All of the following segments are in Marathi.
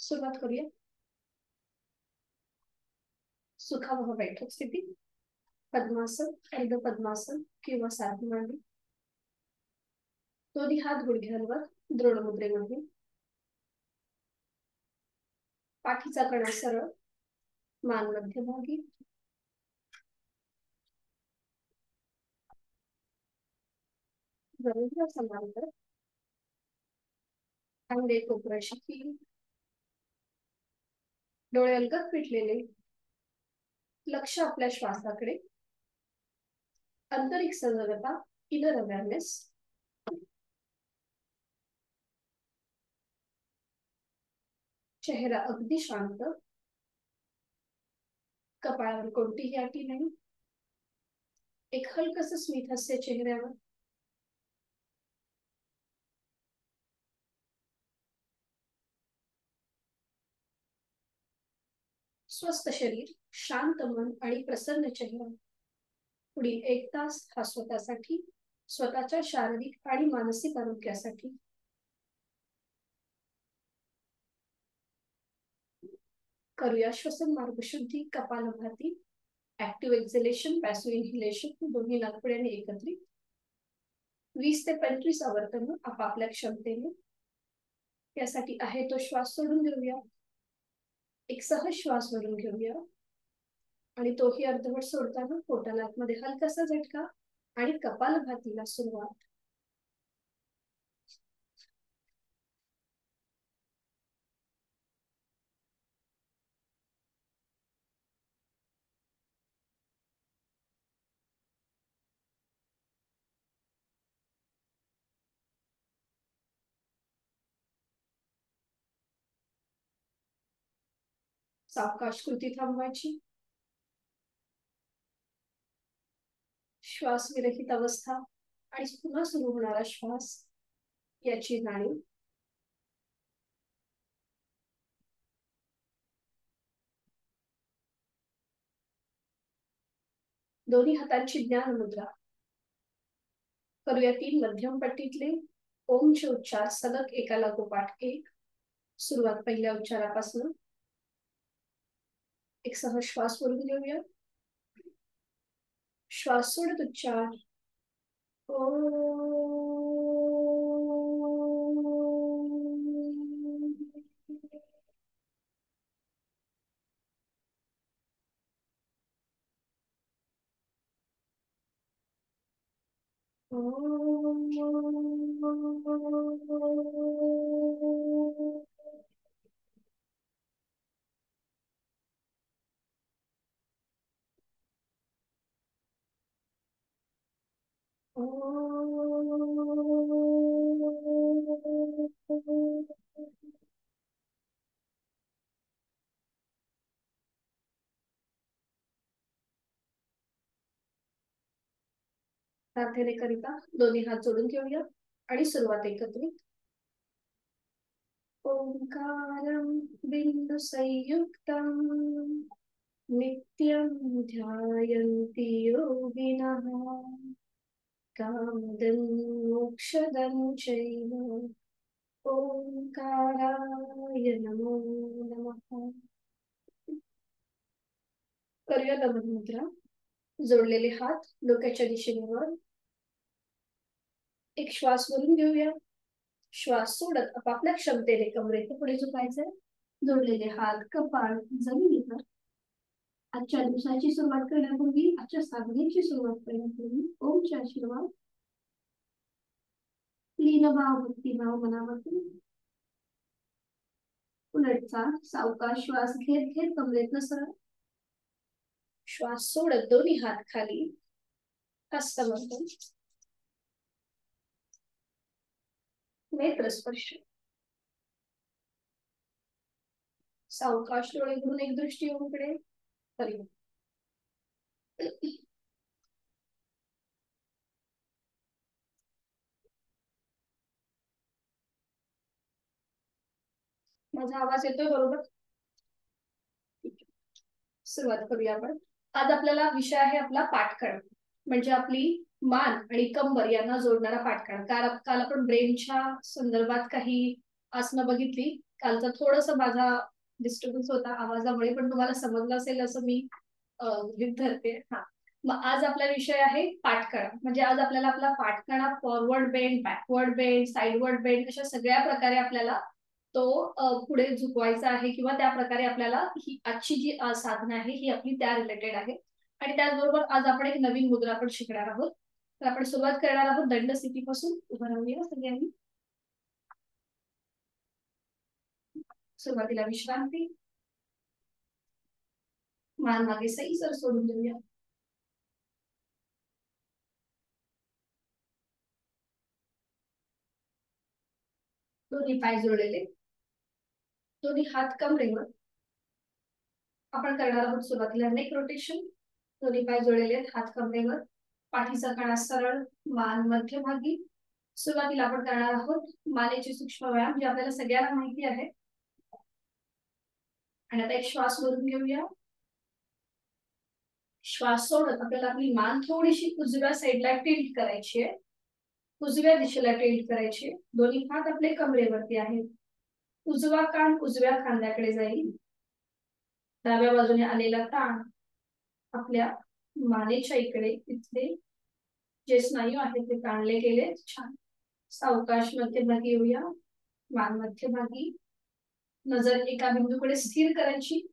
सुरुवात करूया. सुखावह बैठक स्थिती, पद्मासन, अर्ध पद्मासन किंवा साधी मांडी. दोन्ही हात गुडघ्यांवर द्रोण मुद्रेमध्ये. पाठीचा कणा सरळ, मान मध्यभागी. जरूर समांतर. अंगे कोपराशी कील. डोळे अलगद पिटलेले. लक्ष आपल्या श्वासाकडे. आंतरिक सजगता, इनर अवेअरनेस. चेहरा अगदी शांत. कपाळावर कोणतीही आटी नाही. एक हलकस स्मित हास्य चेहऱ्यावर. स्वस्थ शरीर, शांत मन आणि प्रसन्न चेहरा. पुढील 1 तास हा स्वतःसाठी, स्वतःच्या शारीरिक आणि मानसिक आरोग्यासाठी. करूया श्वसन मार्ग शुद्धी, कपालभाती. ऍक्टिव्ह एक्झेलेशन, पॅसिव्ह इन्हेलेशन दोन्ही नाकपुड्याने एकत्रित. 20 ते 25 आवर्तन आपापल्या क्षमतेने. यासाठी आहे तो श्वास सोडून घेऊया. एक सहज श्वास भरून घेऊया आणि तोही अर्धवट सोडताना पोटाला आतमध्ये हलकासा झटका आणि कपालभातीला सुरुवात. सावकाश कृती थांबवायची. श्वास विरहित अवस्था आणि पुन्हा सुरू होणारा श्वास याची जाणीव. दोन्ही हातांची ज्ञान मुद्रा. करूया 3 मध्यम पट्टीतले ओमचे उच्चार सलग एका लागोपाठ एक. सुरुवात पहिल्या उच्चारापासून. एक सहज श्वास भरून घेऊया. श्वास सोडत उच्चार प्रार्थनेकरिता दोन्ही हात जोडून घेऊया आणि सुरुवात एकत्रित. ओंकारं बिंदु संयुक्तं नित्यं ध्यायन्ति योगिनः कामदं मोक्षदं चैव ओंकाराय नमो नमः. करूया दमन मुद्रा. जोडलेले हात डोक्याच्या दिशेने वर. एक श्वास भरून घेऊया. श्वास सोडत आपापल्या क्षमतेने कमरेचे पुढे झुकायचे. जोडलेले हात कपाळ जमिनीवर. आजच्या दिवसाची सुरुवात करण्यापूर्वी, आजच्या साधनेची सुरुवात करण्यापूर्वी ओमचे आशीर्वाद. लीनभाव भक्तिभाव मनामध्ये. उलटचा सावकाश श्वास घेत घेत कमरेतनं सरळ. श्वास सोडत दोन्ही हात खाली. हस्तमर्दन. नेत्र स्पर्श. सावकाश डोळे घेऊन एक दृष्टी ओमकडे. माझा आवाज येतोय बरोबर? सुरुवात करूया आपण. आज आपल्याला विषय आहे आपला पाठकळ, म्हणजे आपली मान आणि कंबर यांना जोडणारा पाठकळ. काल आपण ब्रेनच्या संदर्भात काही आसनं बघितली. कालचा थोडस माझा डिस्टर्बन्स होता आवाजामुळे, पण तुम्हाला समजलं असेल असं मी गृहीत धरते. हा, मग आज आपला विषय आहे पाठकणा. म्हणजे आज आपल्याला आपला पाठकणा forward bend, backward bend, sideward bend अशा सगळ्या प्रकारे आपल्याला तो पुढे झुकवायचा आहे, किंवा त्या प्रकारे आपल्याला ही आजची जी साधना आहे ही आपली त्या रिलेटेड आहे. आणि त्याचबरोबर आज आपण एक नवीन मुद्रा पण शिकणार आहोत. तर आपण सुरुवात करणार आहोत दंड स्थितीपासून. उभं राहूया सगळ्यांनी. सुरुवातीला विश्रांती, मान मागे सर सोडून देऊया. दोन्ही पाय जोडलेले, दोन्ही हात कमरेवर. आपण करणार आहोत सुरुवातीला नेक रोटेशन. दोन्ही पाय जोडलेले आहेत, हात कमरेवर, पाठीचा कणा सरळ, मान मध्यभागी. सुरुवातीला आपण करणार आहोत मानेचे सूक्ष्म व्यायाम, जे आपल्याला सगळ्यांना माहिती आहे. आणि आता एक श्वास भरून घेऊया. श्वास सोडत आपल्याला आपली मान थोडीशी उजव्या साईडला टिल्ट करायची आहे, उजव्या दिशेला टिल्ट करायची. दोन्ही हात आपले कमरेवरती आहेत. उजवा कान उजव्या खांद्याकडे जाईल. डाव्या बाजूने आलेला ताण आपल्या मानेच्या इकडे, तिथले जे स्नायू आहेत ते ताणले गेले. छान. सावकाश मध्यभागी येऊया. मान मध्यभागी, नजर एका बिंदूकडे स्थिर करायची.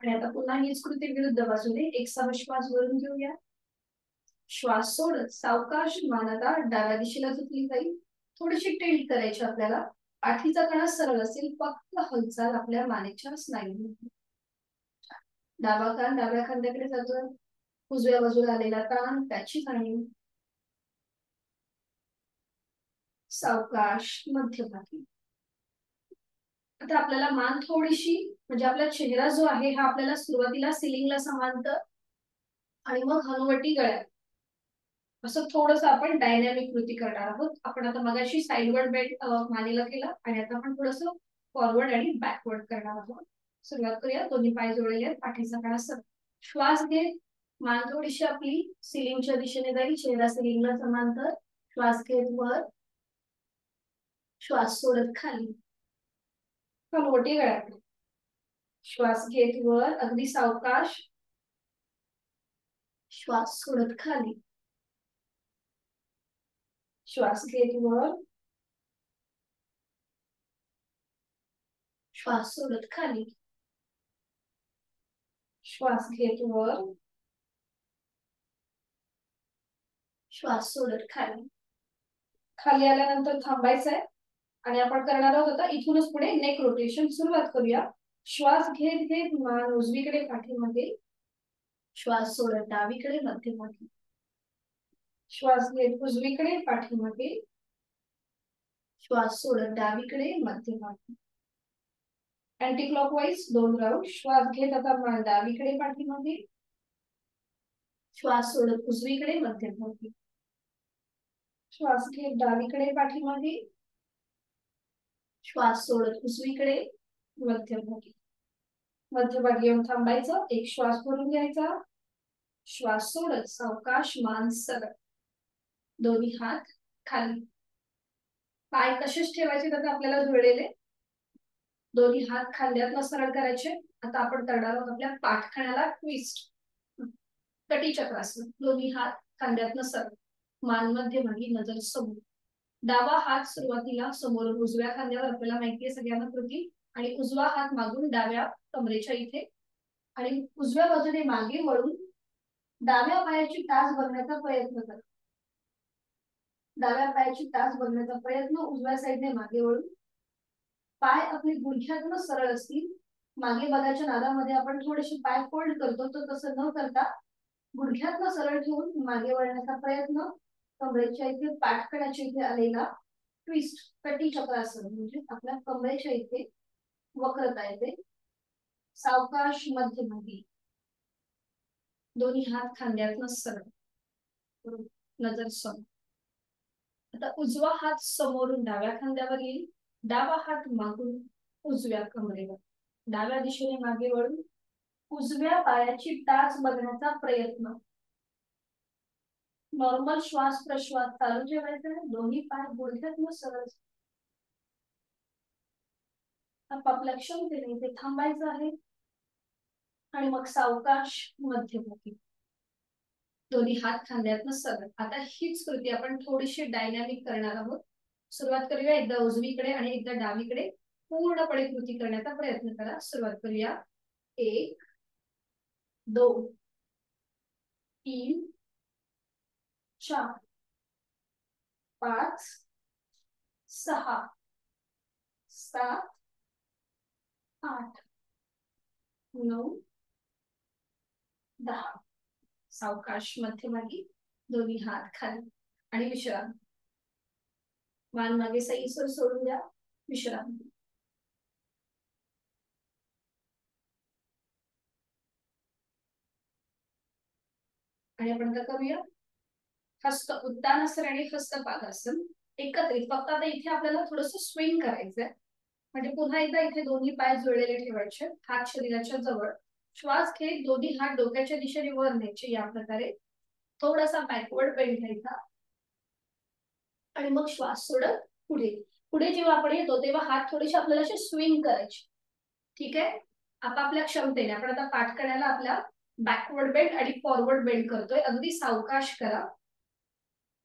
आणि आता पुन्हा हीच कृती विरुद्ध बाजूने. एक सहा श्वास भरून घेऊया. श्वास सोडत सावकाश मान आता डाव्या दिशेला झुकली जाईल. थोडीशी टिल्ट करायची आपल्याला. पाठीचा कणा सरळ असेल, फक्त हालचाल आपल्या मानेच्या स्नायू. डावा कान डाव्या खांद्याकडे जातोय. उजव्या बाजूला आलेला ताण त्याची जाणीव. सावकाश मध्यभागी. आता आपल्याला मान थोडीशी, म्हणजे आपला चेहरा जो आहे हा आपल्याला सुरुवातीला सिलिंगला समांतर आणि मग हनुवटी गळ्यात असं थोडस आपण डायनॅमिक कृती करणार आहोत. आपण आता मगाशी साइडवर्ड बेंड मानेला केला, आणि आता आपण थोडस फॉरवर्ड आणि बॅकवर्ड करणार आहोत. सुरुवात करूया. दोन्ही पाय जोडलेले आहेत, पाठीचा कणा सरळ. श्वास घेत मान थोडीशी आपली सिलिंगच्या दिशेने जाईल, चेहरा सिलिंगला समांतर. श्वास घेत वर, श्वास सोडत खाली, हनुवटी गळ्यात. श्वास घेत वर, अगदी सावकाश. श्वास सोडत खाली, श्वास घेत वर, श्वास सोडत खाली, श्वास घेत वर, श्वास सोडत खाली. खाली आल्यानंतर थांबायचंय आणि आपण करणार आहोत आता इथूनच पुढे नेक रोटेशन. सुरुवात करूया. श्वास घेत घेत मान उजवीकडे पाठीमागे, श्वास सोडत डावीकडे मध्यभागी. श्वास घेत उजवीकडे पाठीमागे, श्वास सोडत डावीकडे मध्यभागी. Anti clockwise 2 round. श्वास घेत आता मान डावीकडे पाठीमागे, श्वास सोडत उजवीकडे मध्यभागी. श्वास घेत डावीकडे पाठीमागे, श्वास सोडत उजवीकडे मध्यभागी. मध्यभागी येऊन थांबायचं. एक श्वास भरून घ्यायचा. श्वास सोडत सावकाश मान सरळ, दोन्ही हात खाली. पाय तसेच ठेवायचे तर आपल्याला जुळलेले. दोन्ही हात खांद्यातनं सरळ करायचे. आता आपण करणार आहोत आपल्या पाठकण्याला ट्विस्ट, कटी चक्रासन. दोन्ही हात खांद्यातनं सरळ, मान मध्यभागी, नजर समोर. डावा हात सुरुवातीला समोर उजव्या खांद्यावर, आपल्याला माहितीये सगळ्यांना कृती. आणि उजवा हात मागून डाव्या कमरेच्या इथे, आणि उजव्या बाजूने मागे वळून डाव्या पायाची टाच बघण्याचा प्रयत्न करा. डाव्या पायाची टाच बघण्याचा प्रयत्न. उजव्या साईडने मागे वळून पाय आपले गुडघ्यातून सरळ असतील. मागे बघायच्या नादामध्ये आपण थोडेसे पाय फोल्ड करतो, तर तसं न करता गुडघ्यातून सरळ ठेवून मागे वळण्याचा प्रयत्न. कमरेच्या इथे पाठकण्याच्या इथे आलेला ट्विस्ट, कटी चक्रासन, म्हणजे आपल्या कमरेच्या इथे वक्रता येते. सावकाश मध्यभागी, दोन्ही हात खांद्यातनं सरळ, नजर समोर. आता उजवा हात समोरून डाव्या खांद्यावर येईल. डावा हात मागून उजव्या कमरेवर, डाव्या दिशेने मागे वळून उजव्या पायाची टाच बघण्याचा प्रयत्न. नॉर्मल श्वास प्रश्वास चालू ठेवायचा आहे. दोन्ही पाय गुडघ्यातून सरळ. आपापल्या क्षमतेने इथे थांबायचं आहे आणि मग सावकाश मध्यभागी दोन्ही हात खांद्यातनं सरळ. आता हीच कृती आपण थोडीशी डायनॅमिक करणार आहोत. सुरुवात करूया, एकदा उजवीकडे आणि एकदा डावीकडे पूर्णपणे कृती करण्याचा प्रयत्न करा. सुरुवात करूया. 1 2 3 4 5 6 7 8 9 10. सावकाश मध्यभागी दोन्ही हात खाली आणि विश्राम. मान मागे सैलसर सोडून द्या. विश्राम. आणि आपण आता करूया हस्त उत्तानासन आणि हस्त पादासन एकत्रित. फक्त आता इथे आपल्याला थोडस स्विंग करायचंय. म्हणजे पुन्हा एकदा इथे दोन्ही पाय जुळलेले ठेवायचे, हात शरीराच्या जवळ. श्वास घेत दोन्ही हात डोक्याच्या दिशेने वर न्यायचे. या प्रकारे थोडासा बॅकवर्ड बेंड घ्यायचा आणि मग श्वास सोडत पुढे. पुढे जेव्हा आपण येतो तेव्हा हात थोडेसे आपल्याला असे स्विंग करायचे. ठीक आहे, आपापल्या क्षमतेने. आपण आता पाठ करायला आपला बॅकवर्ड बेंड आणि फॉरवर्ड बेंड करतोय. अगदी सावकाश करा.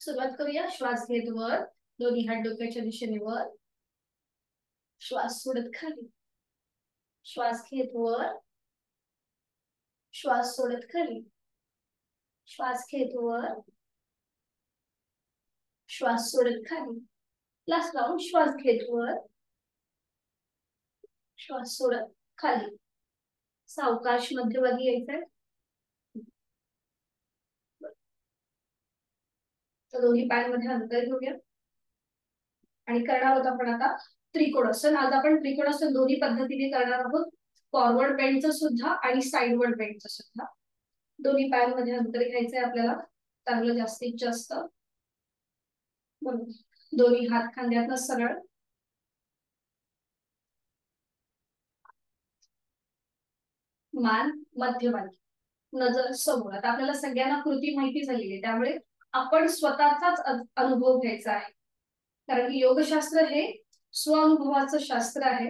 सुरुवात करूया. श्वास घेत वर, दोन्ही हात डोक्याच्या दिशेने वर. श्वास सोडत खाली. श्वास घेत वर, श्वास सोडत खाली. श्वास घेत वर, श्वास सोडत खाली. Last round. श्वास घेत वर, श्वास सोडत खाली. सावकाश मध्यभागी यायचंय. तर दोन्ही पायांमध्ये अंतर घेऊया आणि करणार आहोत आपण आता त्रिकोणासन. आज आपण त्रिकोणासन दोन्ही पद्धतीने करणार आहोत. फॉरवर्ड बेंडचं सुद्धा आणि साइडवर्ड बेंडचं सुद्धा. दोन्ही पायांमध्ये अंतर घ्यायचंय आपल्याला चांगलं जास्तीत जास्त. दोन्ही हात खांद्यातनं सरळ. मान मध्यभागी, नजर समोर. आता आपल्याला सगळ्यांना कृती माहिती झालेली आहे, त्यामुळे आपण स्वतःचाच अनुभव घ्यायचा आहे. कारण की योगशास्त्र हे स्वअनुभवाचं शास्त्र आहे.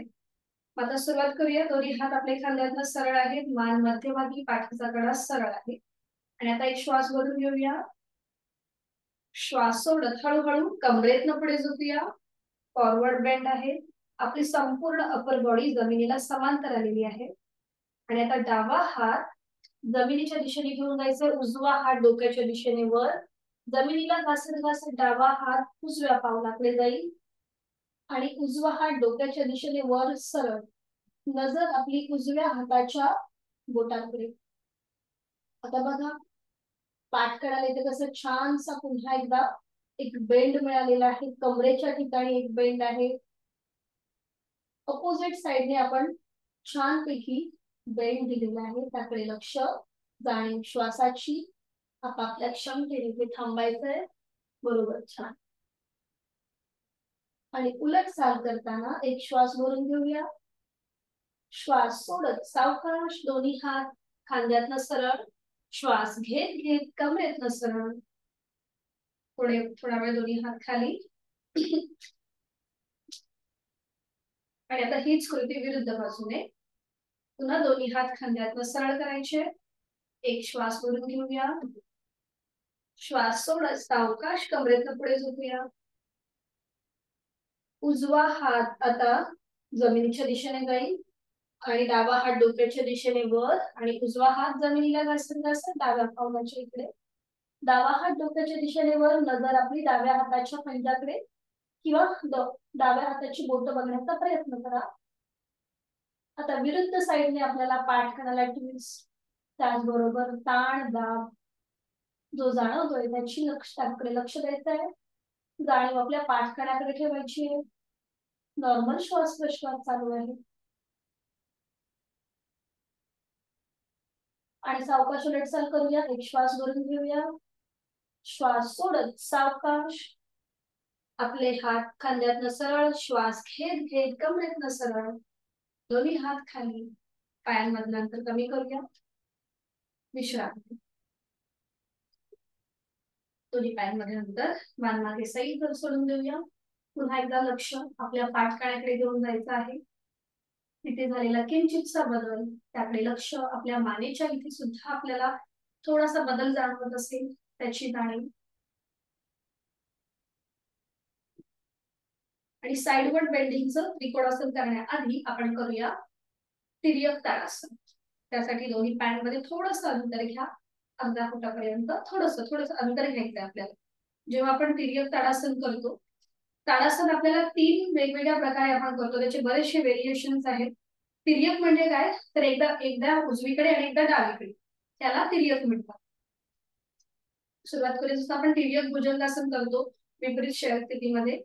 आता सुरुवात करूया. दोन्ही हात आपल्या खांद्यातनं सरळ आहेत, मान मध्यभागी, पाठीचा कडा सरळ आहे. आणि आता एक श्वास भरून घेऊया. श्वास सोडत हळूहळू कमरेतनं पुढे झोपूया. फॉरवर्ड बेंड आहे. आपली संपूर्ण अपर बॉडी जमिनीला समांतर आलेली आहे. आणि आता डावा हात जमिनीच्या दिशेने घेऊन जायचा. उजवा हात डोक्याच्या दिशेने वर. जमिनीला घासत घासत डावा हात उजव्या पावलाकडे जाईल आणि उजवा हात डोक्याच्या दिशेने वर सरळ. नजर आपली उजव्या हाताच्या बोटांकडे. आता बघा, पाठ करायला इथे कसं छानसा पुन्हा एकदा एक बेंड मिळालेला आहे. कमरेच्या ठिकाणी एक बेंड आहे. अपोजिट साइडने आपण छानपैकी बेंड दिलेला आहे. त्याकडे लक्ष, जाणीव श्वासाची. आपापल्या क्षमतेने ते थांबायचंय. बरोबर, छान. आणि उलट चाल करताना एक श्वास भरून घेऊया. श्वास सोडत सावकाश दोन्ही हात खांद्यातनं सरळ. श्वास घेत घेत कमरेतनं सरळ. थोडा वेळ दोन्ही हात खाली. आणि आता हीच कृती विरुद्ध बाजूने. पुन्हा दोन्ही हात खांद्यातनं सरळ करायचे. एक श्वास भरून घेऊया. श्वास सोडत सावकाश कमरेतनं पुढे झोपूया. उजवा हात आता जमिनीच्या दिशेने जाईल आणि डावा हात डोक्याच्या दिशेने वर आणि उजवा हात जमिनीला घासत घासत डाव्या पावलाच्या इकडे. डावा हात डोक्याच्या दिशेने वर. नजर आपली डाव्या हाताच्या पंजाकडे किंवा डाव्या हाताची बोट बघण्याचा प्रयत्न करा. आता विरुद्ध साइडने आपल्याला पाठ करायला ट्विस्ट. त्याचबरोबर ताण दाब जो जाणवतोय त्याकडे लक्ष द्यायचं आहे. जाणीव आपल्या पाठकाण्याकडे ठेवायची आहे. नॉर्मल श्वास प्रश्वास चालू आहे. आणि सावकाश उलटचाल करूया. एक श्वास भरून घेऊया. श्वास सोडत सावकाश आपले हात खांद्यातनं सरळ. श्वास घेत घेत कमरेतनं सरळ. दोन्ही हात खाली. पायांमधलं अंतर कमी करूया. विश्राम. दोन्ही पायांमध्ये अंतर. मान मागे सैल सोडून देऊया. पुन्हा एकदा लक्ष आपल्या पाठकाण्याकडे घेऊन जायचं आहे. तिथे झालेला किंचितसा बदल, त्याकडे लक्ष, आपल्या मानेच्या इथे सुद्धा आपल्याला थोडासा बदल जाणवत असेल त्याची जाणीव. आणि साइडवर्ड बेंडिंगचं त्रिकोणासन करण्याआधी आपण करूया तिर्यक ताडासन. त्यासाठी दोन्ही पॅनमध्ये थोडंसं अंतर घ्या, अर्धा फुटापर्यंत थोडंसं अंतर घ्यायचं आपल्याला. जेव्हा आपण तिर्यक ताडासन करतो, ताडासन आपल्याला 3 वेगवेगळ्या प्रकारे आपण करतो, त्याचे बरेचसे व्हेरिएशन्स आहेत. तिर्यक म्हणजे काय, तर एकदा उजवीकडे आणि एकदा डावीकडे, त्याला तिर्यक म्हणतात. सुरुवात करूया आपण तिर्यक भुजंगासन करतो विपरीत शयन स्थितीमध्ये,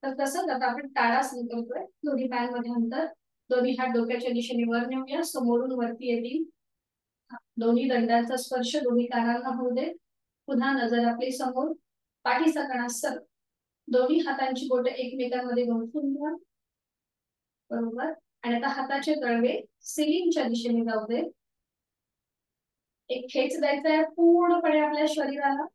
तर तसंच आता आपण ताडासन करतोय. दोन्ही पायांमध्ये अंतर, दोन्ही हात डोक्याच्या दिशेने वर नेऊया, समोरून वरती येतील. दोन्ही दंडांचा स्पर्श दोन्ही कानांना होऊ दे. पुन्हा नजर आपली समोर, पाठीचा कणा सर, दोन्ही हातांची बोटे एकमेकांमध्ये गुंफून घ्या. बरोबर. आणि आता हाताचे तळवे सिलिंगच्या दिशेने जाऊ दे. एक खेच द्यायचा आहे पूर्णपणे आपल्या शरीराला.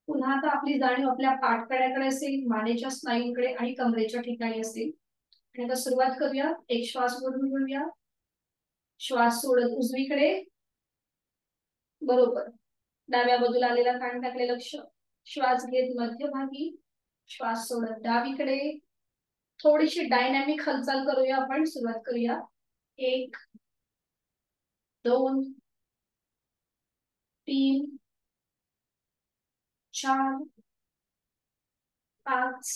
पुन्हा आता आपली जाणीव आपल्या पाठकड्याकडे असेल, मानेच्या स्नायूंकडे आणि कमरेच्या ठिकाणी असेल. आणि आता सुरुवात करूया. एक श्वास भरून घेऊया, श्वास सोडत उजवीकडे, बरोबर. डाव्या बाजूला आलेला कानाकडे लक्ष, श्वास घेत मध्यभागी, श्वास सोडत डावीकडे. थोडीशी डायनॅमिक हालचाल करूया आपण. सुरुवात करूया. 1 2 3 4 5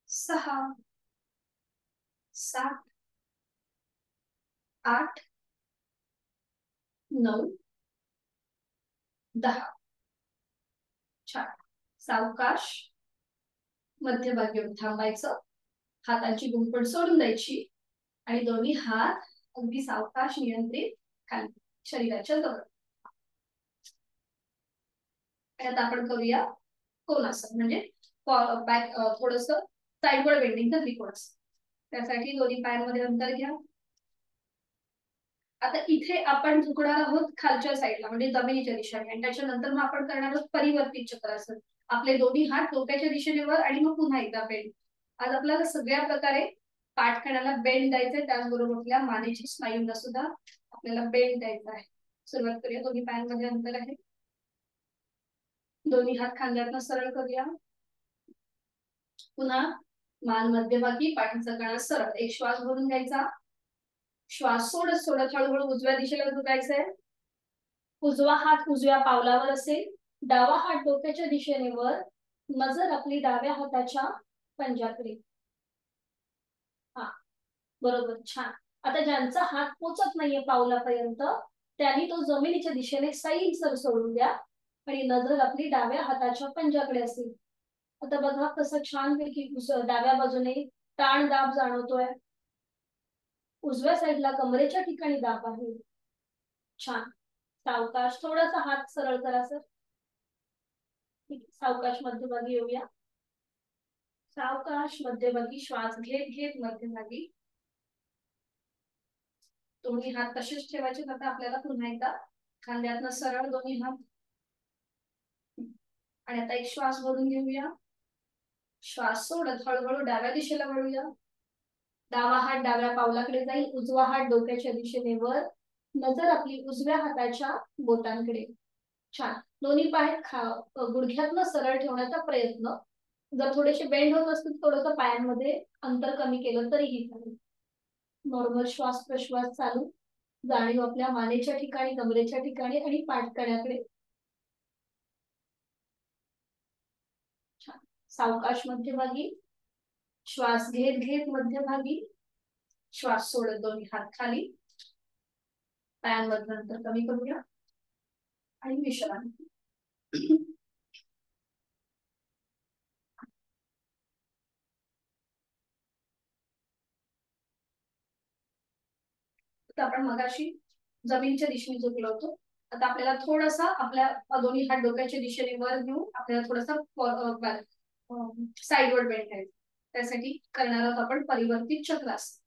6 7 8 9 10. छान. सावकाश मध्यभागी येऊन थांबायचं, हातांची गुंफण सोडून द्यायची आणि दोन्ही हात अगदी सावकाश नियंत्रित खाली शरीराच्या जवळ. आता आपण करूया कोणासन, म्हणजे बॅक थोडंसं साइडवर्ड बेंडिंगचं त्रिकोणासन. त्यासाठी दोन्ही पायांमध्ये अंतर घ्या. आता इथे आपण झुकणार आहोत खालच्या साईडला, म्हणजे जमिनीच्या दिशेने, आणि त्याच्यानंतर मग आपण करणार आहोत परिवर्तित चक्रासन. आपले दोन्ही हात डोक्याच्या दिशेने वर आणि मग पुन्हा एकदा बेंड. आज आपल्याला सगळ्या प्रकारे पाठकण्याला बेंड द्यायचंय, त्याचबरोबर आपल्या मानेच्या स्नायूंना सुद्धा आपल्याला बेंड द्यायचा आहे. सुरुवात करूया. दोन्ही पायांमध्ये अंतर आहे, दोन्ही हात खांद्यातनं सरळ करूया. पुन्हा मान मध्यभागी, पाठीचा कणा सरळ. एक श्वास भरून घ्यायचा, श्वास सोडत सोडत हळूहळू उजव्या दिशेला झुकायचंय. उजवा हात उजव्या पावलावर असेल, डावा हात डोक्याच्या दिशेने वर, नजर आपली डाव्या हाताच्या पंजाकडे. हा, बरोबर. छान. आता ज्यांचा हात पोचत नाहीये पावलापर्यंत, त्यांनी तो जमिनीच्या दिशेने सैल सोडून द्या आणि नजर आपली डाव्या हाताच्या पंजाकडे असेल. आता बघा कसं छानपैकी डाव्या बाजूने ताण दाब जाणवतोय, उजव्या साईडला कमरेच्या ठिकाणी दाब आहे. छान. सावकाश थोडासा हात सरळ करा सर. सावकाश मध्यभागी येऊया, सावकाश मध्यभागी. श्वास घेत घेत मध्यभागी. दोन्ही हात तसेच ठेवायचे. आता आपल्याला पुन्हा एकदा खांद्यातनं सरळ दोन्ही हात, आणि आता एक श्वास भरून घेऊया. श्वास सोडत हळूहळू डाव्या दिशेला वळूया. डावा हात डाव्या पावलाकडे जाईल, उजवा हात डोक्याच्या दिशेने वर, नजर आपली उजव्या हाताच्या बोटांकडे. छान. दोन्ही पाय गुडघ्यातनं सरळ ठेवण्याचा प्रयत्न. जर थोडेसे बेंड होत असतील, थोडंसं पायांमध्ये अंतर कमी केलं तरीही चालेल. नॉर्मल श्वास प्रश्वास चालू, जाणीव आपल्या मानेच्या ठिकाणी, कमरेच्या ठिकाणी आणि पाठकण्याकडे. छान. सावकाश मध्यभागी, श्वास घेत घेत मध्यभागी, श्वास सोडत दोन्ही हात खाली. पायांमधलं अंतर कमी करूया आणि विश्रांती. आपण मगाशी जमिनीच्या दिशेने झुकलो होतो. आता आपल्याला थोडासा आपल्या दोन्ही हात डोक्याच्या दिशेने वर घेऊन आपल्याला थोडासा साइडवर्ड बेंड घ्यायचा. त्यासाठी करणार आहोत आपण परिवर्तित चक्रासन.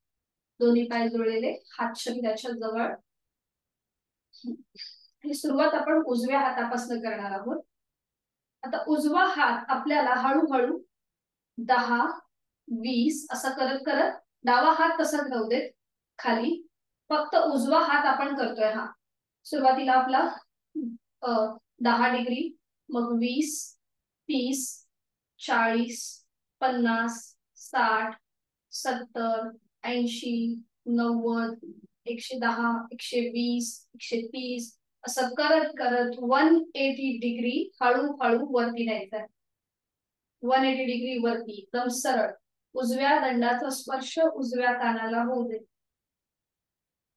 दोन्ही पाय जुळलेले, हात शरीराच्या जवळ. आणि सुरुवात आपण उजव्या हातापासून करणार आहोत. आता उजवा हात आपल्याला हळूहळू 10 20 असं करत करत डावा हात तसाच राहू देत. खाली, फक्त उजवा हात आपण करतोय. हा सुरुवातीला आपला 10 डिग्री, मग 20, 30, 40, 50, 60, 70, 80, 90, 110, 120, 130 असं करत करत 180 डिग्री हळूहळू वरती न्यायचं. 180 डिग्री वरती एकदम सरळ. उजव्या दंडाचा स्पर्श उजव्या कानाला होऊ दे.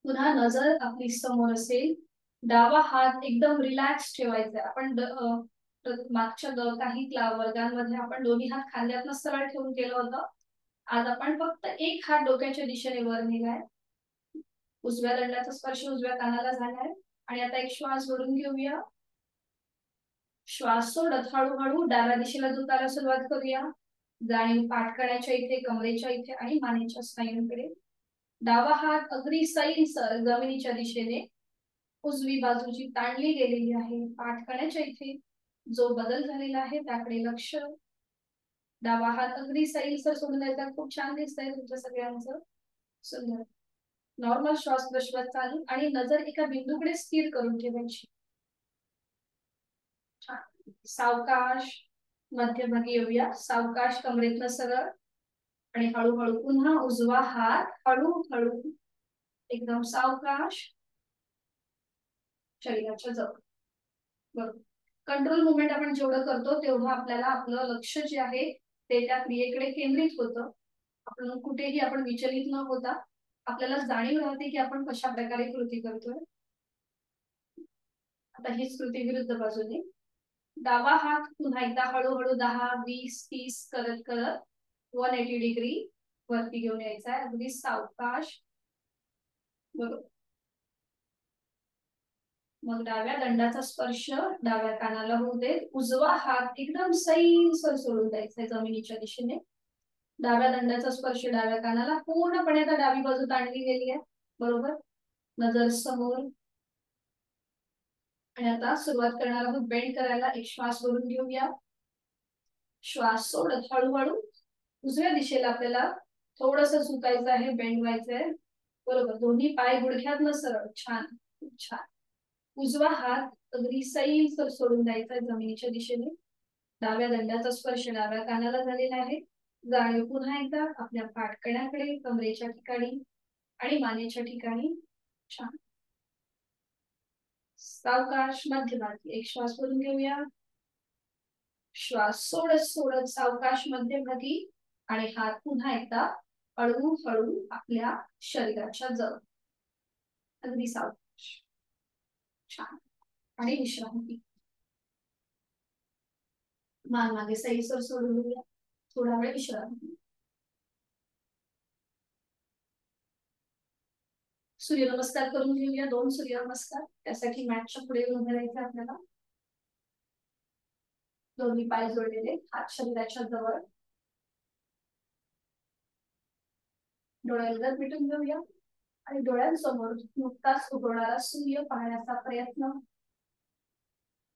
पुन्हा नजर आपली समोर असेल. डावा हात एकदम रिलॅक्स ठेवायचा. आपण मागच्या काही वर्गांमध्ये आपण दोन्ही हात खांद्यातनं सरळ ठेवून केलं होतं. आज आपण फक्त एक हात डोक्याच्या दिशेने वर नेलाय. उजव्या दंडाचा स्पर्श उजव्या कानाला झालाय. आणि आता एक श्वास भरून घेऊया. श्वास सोडत हळूहळू डाव्या दिशेला झुकायला सुरुवात करूया. जाणीव पाठकण्याच्या इथे, कमरेच्या इथे आणि मानेच्या स्नायूंकडे. डावा हात अगदी सैलसर जमिनीच्या दिशेने. उजवी बाजू जी ताणली गेलेली आहे पाठकण्याच्या इथे, जो बदल झालेला आहे त्याकडे लक्ष. डावा हात अगदी सैलसर सोडून द्यायचा. खूप छान दिसतंय तुमच्या सगळ्यांचं. सुंदर. नॉर्मल श्वास प्रश्वास चालू आणि नजर एका बिंदूकडे स्थिर करून ठेवायची. सावकाश मध्यभागी येऊया. सावकाश कमरेतनं सरळ आणि हळूहळू पुन्हा उजवा हात हळूहळू एकदम सावकाश शरीराच्या जवळ. बरोबर. कंट्रोल मुवमेंट आपण जेवढं करतो तेवढं आपल्याला आपलं लक्ष जे आहे ते त्या क्रियेकडे केंद्रित होतं. आपण कुठेही आपण विचलित न होता आपल्याला जाणीव राहते की आपण कशा प्रकारे कृती करतोय. आता हीच कृती विरुद्ध बाजूने. डावा हात पुन्हा एकदा हळूहळू 10, 20, 30 करत करत 180 डिग्री वरती घेऊन यायचा आहे. अगदी सावकाश. बरोबर. मग डाव्या दंडाचा स्पर्श डाव्या कानाला होऊ दे. उजवा हात एकदम सैलसर सोडून द्यायचा जमिनीच्या दिशेने. डाव्या दंडाचा स्पर्श डाव्या कानाला. पूर्णपणे आता डावी बाजू ताणली गेली आहे. बरोबर. नजर समोर. आणि आता सुरुवात करणार आहोत बेंड करायला. एक श्वास भरून घेऊया. श्वास सोडत हळूहळू उजव्या दिशेला आपल्याला थोडस झुकायचं आहे, बेंड व्हायचंय. बरोबर. दोन्ही पाय गुडघ्यातनं सरळ. छान. खूप छान. उजवा हात अगदी सैलसर सोडून द्यायचा जमिनीच्या दिशेने. डाव्या दंडाचा स्पर्श डाव्या कानाला झालेला आहे. जाणीव पुन्हा एकदा आपल्या पाठकण्याकडे, कमरेच्या ठिकाणी आणि मानेच्या ठिकाणी. छान. सावकाश मध्यभागी एक श्वास भरून घेऊया. श्वास सोडत सोडत सावकाश मध्यभागी आणि हात पुन्हा एकदा हळूहळू आपल्या शरीराच्या जवळ. अगदी सावकाश. छान. आणि विश्रांती. मान मागे सैलसर सोडून घेऊया. थोडा वेळ विश्रांती. सूर्यनमस्कार करून घेऊया. 2 सूर्यनमस्कार. त्यासाठी मॅटच्या पुढे उभे राहायचं आपल्याला. दोन्ही पाय जोडलेले, हात शरीराच्या जवळ. डोळ्याला मिटून घेऊया आणि डोळ्यांसमोर नुकताच उगवणारा सूर्य पाहण्याचा प्रयत्न.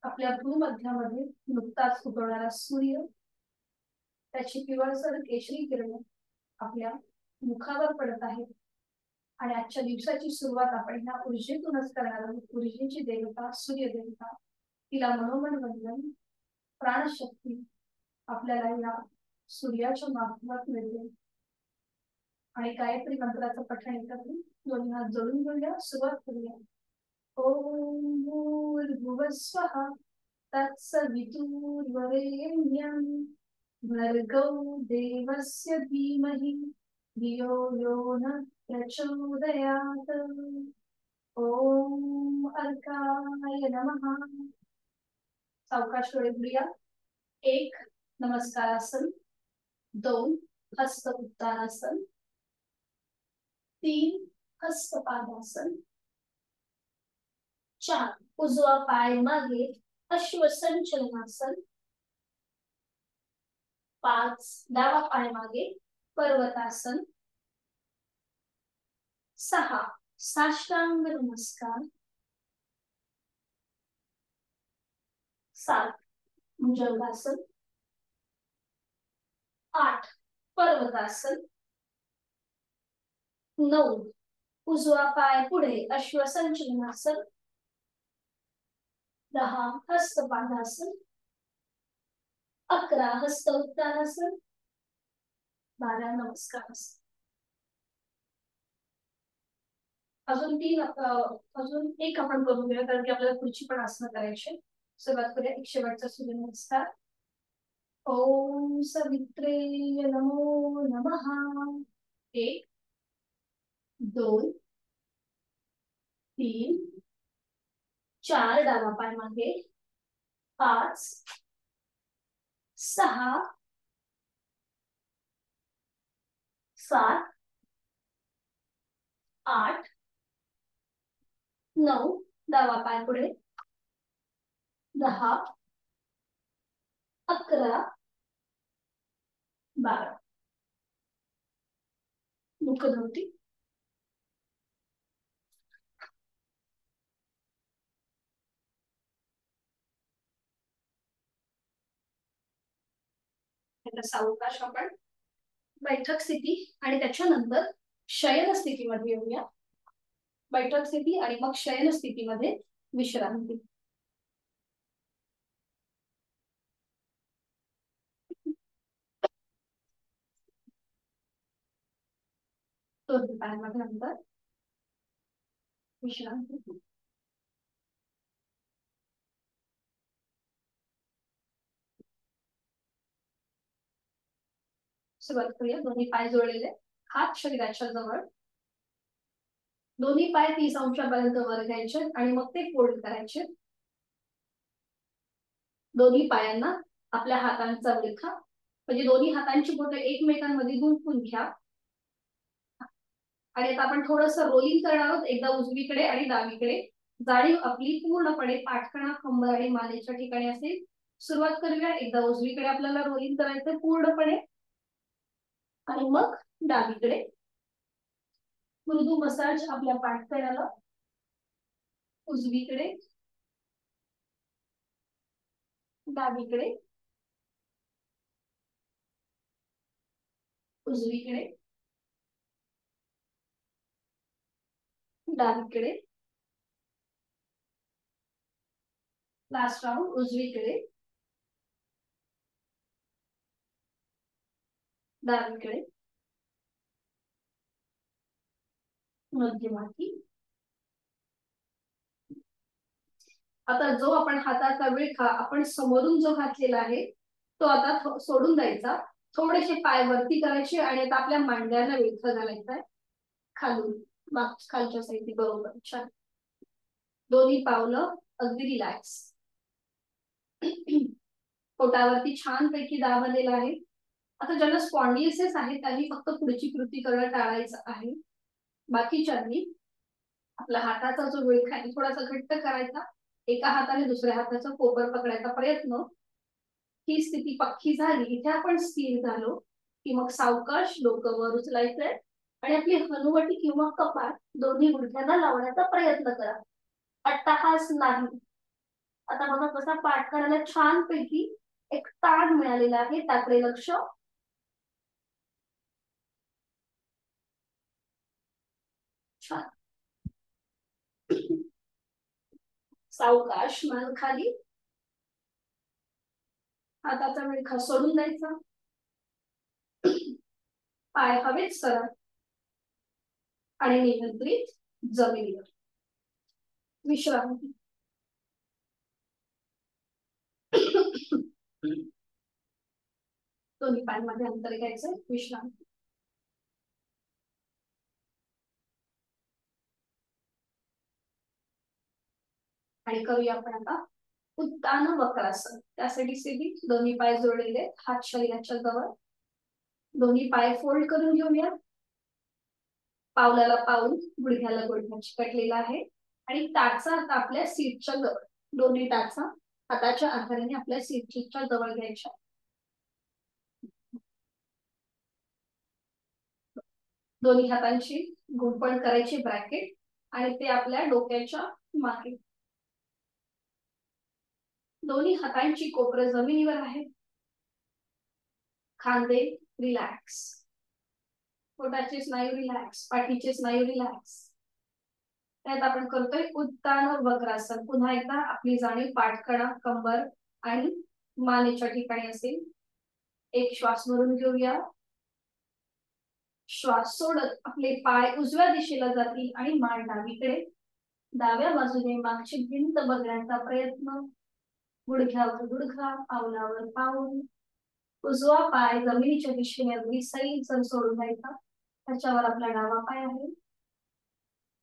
आपल्या भूमध्यामध्ये नुकताच उगवणारा सूर्य, त्याची पिवळसर केशरी किरण आपल्या मुखावर पडत आहे. आणि आजच्या दिवसाची सुरुवात आपण ह्या ऊर्जेतूनच करणार आहोत. ऊर्जेची देवता सूर्य देवता, तिला मनोमन वंदन, प्राणशक्ती आपल्याला या सूर्याच्या माध्यमात मिळते. आणि गायत्री मंत्राचं पठण एकत्र दोन्ही हात जोडून घेऊया. सुरुवात करूया. ओम भूर्भुवस्वः तत्सवितुर्वरेण्यं भर्गो देवस्य धीमहि धियो यो नः प्रचोदयात्. ओम अर्काय नमः. सावकाश डोळे उघडूया. 1 नमस्कारासन, 2 हस्त उत्तानासन, 3 हस्त पादासन, 4 उजवा पाय मागे अश्वसंचलनासन, 5 डावा पाय मागे पर्वतासन, 6 साष्टांग नमस्कार, 7 भुजंगासन, 8 पर्वतासन, 9 उजवा पाय पुढे अश्वसंचलनासन. 10 हस्तपादासन. 11 हस्त उत्तानासन. 12 नमस्कारासन. अजून एक आपण करून घेऊया कारण की आपल्याला पुढची पण आसनं करायची. सुरुवात करूया. एक शेवटचा सूर्यनमस्कार. ओम सवित्रे नमो नमः. 1 2 3 4 डावा पाय मागे. 5 6 7 8 9 डावा पाय पुढे. 10 11 12 मुखधोती. सावकाश आपण बैठक स्थिती आणि त्याच्यानंतर शयन स्थितीमध्ये येऊया. बैठक स्थिती आणि मग शयन स्थितीमध्ये विश्रांती. दोन्ही पायांमध्ये अंतर. विश्रांती. सुरुवात करूया. दोन्ही पाय जोडलेले, हात शरीराच्या जवळ. दोन्ही पाय 30 अंशापर्यंत वर घ्यायचे आणि मग ते फोल्ड करायचे. दोन्ही पायांना आपल्या हातांचा विळखा म्हणजे दोन्ही हातांची बोटे एकमेकांमध्ये गुंफून घ्या. आणि आता आपण थोडंसं रोलिंग करणार आहोत. एकदा उजवीकडे आणि डावीकडे. जाणीव आपली पूर्णपणे पाठकणा, कंबर आणि मानेच्या ठिकाणी असेल. सुरुवात करूया. एकदा उजवीकडे आपल्याला रोलिंग करायचं पूर्णपणे आणि मग डावीकडे. मृदू मसाज आपल्या पाठकणाला. उजवीकडे, डावीकडे, उजवीकडे, डावीकडे. लास्ट राउंड उजवीकडे, डावीकडे, मध्यमाती. आता जो आपण हाताचा विळखा आपण समोरून जो घातलेला आहे तो आता सोडून द्यायचा. थोडेसे पाय वरती करायचे आणि आता आपल्या मांड्याला विळखा घालायचा आहे खालून खालच्या साईडने. बरोबर, छान. दोन्ही पावलं अगदी रिलॅक्स. पोटावरती छानपैकी दाब आलेला आहे. आता ज्यांना स्पॉन्डिलिसिस आहे त्यांनी फक्त पुढची कृती करणं टाळायचं आहे. बाकीच्यांनी आपला हाताचा जो विळखा आहे थोडासा घट्ट करायचा. एका हाताने दुसऱ्या हाताचा कोपर पकडायचा प्रयत्न. ही स्थिती पक्की झाली, इथे आपण स्थिर झालो की मग सावकाश डोकं वर उचलायचंय आणि आपली हनुवटी किंवा कपाळ दोन्ही गुडघ्यांना लावण्याचा प्रयत्न करा. अट्टहास नाही. आता बघा कसा पाठ करायला छानपैकी एक ताण मिळालेला आहे. त्याकडे लक्ष. छान. सावकाश मान खाली. हाताचा विळखा सोडून द्यायचा. पाय हवेत सरळ आणि नियंत्रित जमिनीवर. विश्रांती. दोन्ही पायांमध्ये अंतर घ्यायचं. विश्रांती. आणि करूया आपण आता उत्तान वक्रासन. त्यासाठी स्थिती दोन्ही पाय जोडलेले, हात शरीराच्या जवळ. दोन्ही पाय फोल्ड करून घेऊया. पावलाला पाऊल, गुडघ्याला गुडघा चिकटलेला आहे आणि टाचा आपल्या सीटच्या जवळ. दोन्ही टाचा हाताच्या आधाराने आपल्या सीटच्या जवळ घ्यायच्या. दोन्ही हातांची गुंफण करायची ब्रॅकेट आणि ते आपल्या डोक्याच्या मागे. दोन्ही हातांची कोपरं जमिनीवर आहे. खांदे रिलॅक्स. पोटाचे स्नायू रिलॅक्स. पाठीचे स्नायू रिलॅक्स. त्यात आपण करतोय उत्तान वक्रासन। पुन्हा एकदा आपली जाणीव पाठकणा, कंबर आणि मानेच्या ठिकाणी असेल। एक श्वास भरून घेऊया। श्वास सोडत आपले पाय उजव्या दिशेला जातील आणि मान डावीकडे। डाव्या बाजूने मागची भिंत बघण्याचा प्रयत्न। गुडघ्यावर गुडघा, पावलावर पाऊल। उजवा पाय जमिनीच्या दिशेने अगदी सैल सोडून द्यायचा। त्याच्यावर आपला डावा पाय आहे।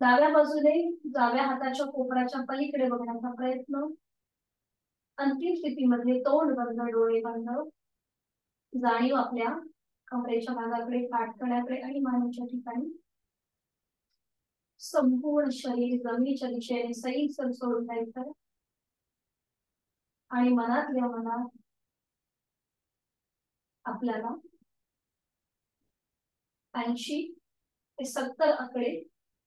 डाव्या बाजूने डाव्या हाताच्या कोपराच्या पलीकडे बघण्याचा प्रयत्न। अंतिम स्थितीमध्ये तोंड बंद, डोळे बंद। जाणीव आपल्या कमरेच्या भागाकडे, पाठकण्याकडे आणि मानेच्या ठिकाणी। संपूर्ण शरीर जमिनीच्या दिशेने सैल सोडून द्यायचं आणि मनातल्या मनात आपल्याला 80 ते 70 आकडे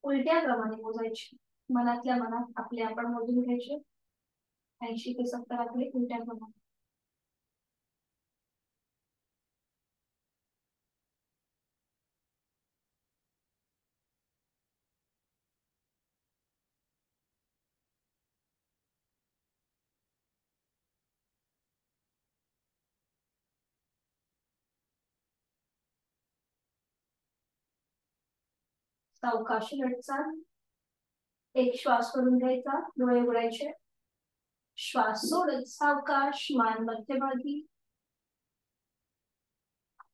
उलट्या क्रमाने मोजायचे। मनातल्या मनात आपले आपण मोजून घ्यायचे 80 ते 70 आकडे उलट्या क्रमाने। सावकाश लटचाल। एक श्वास करून घ्यायचा, डोळे उघडायचे। श्वास सोडत सावकाश मान मध्यभागी।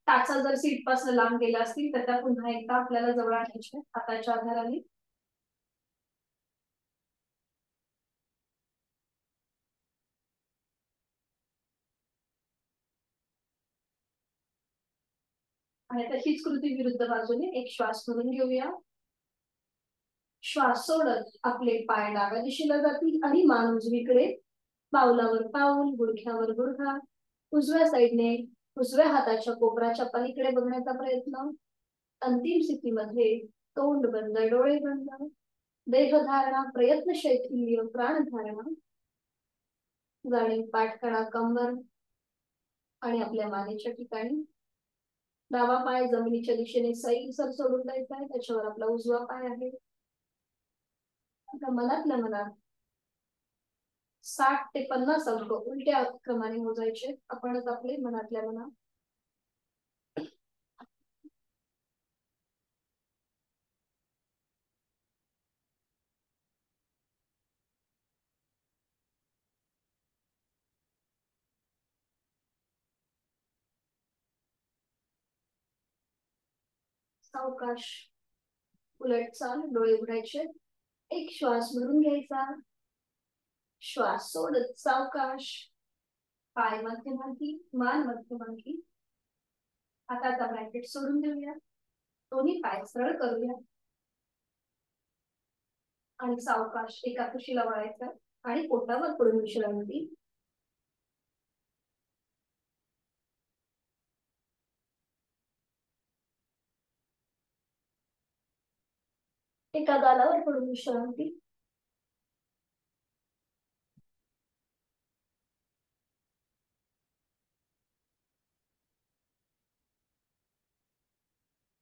टाचा जर सीट पासून लांब गेला असतील तर त्या पुन्हा एकदा आपल्याला जवळ आणायचे हाताच्या आधाराने। आणि आता हीच कृती विरुद्ध बाजूने। एक श्वास भरून घेऊया। श्वास सोडत आपले पाय डाव्या दिशेला जातील आणि मान उजवीकडे। पावलावर पाऊल, गुडघ्यावर गुडघा। उजव्या साईडने उजव्या हाताच्या कोपराच्या पलीकडे बघण्याचा प्रयत्न। अंतिम स्थितीमध्ये तोंड बंद, डोळे बंद। देहधारणा, प्रयत्न शैथिल्य, प्राणधारणा। जाणीव पाठकणा, कंबर आणि आपल्या मानेच्या ठिकाणी। डावा पाय जमिनीच्या दिशेने सैल सोडून द्यायचा आहे, त्याच्यावर आपला उजवा पाय आहे। आता मनातल्या मनात 60 ते 50 अंक उलट्या क्रमाने मोजायचे आपणच आपले मनातल्या मनात। सावकाश उलट चाल, डोळे उघडायचे। एक श्वास भरून घ्यायचा। श्वास सोडत सावकाश पाय मध्यभागी, मान मध्यभागी। हाताचा ब्रॅकेट सोडून देऊया। दोन्ही पाय सरळ करूया आणि सावकाश एका कुशीला वळायचा आणि पोटावर पडून विश्रांती। एका गालावर पडून विश्रांती।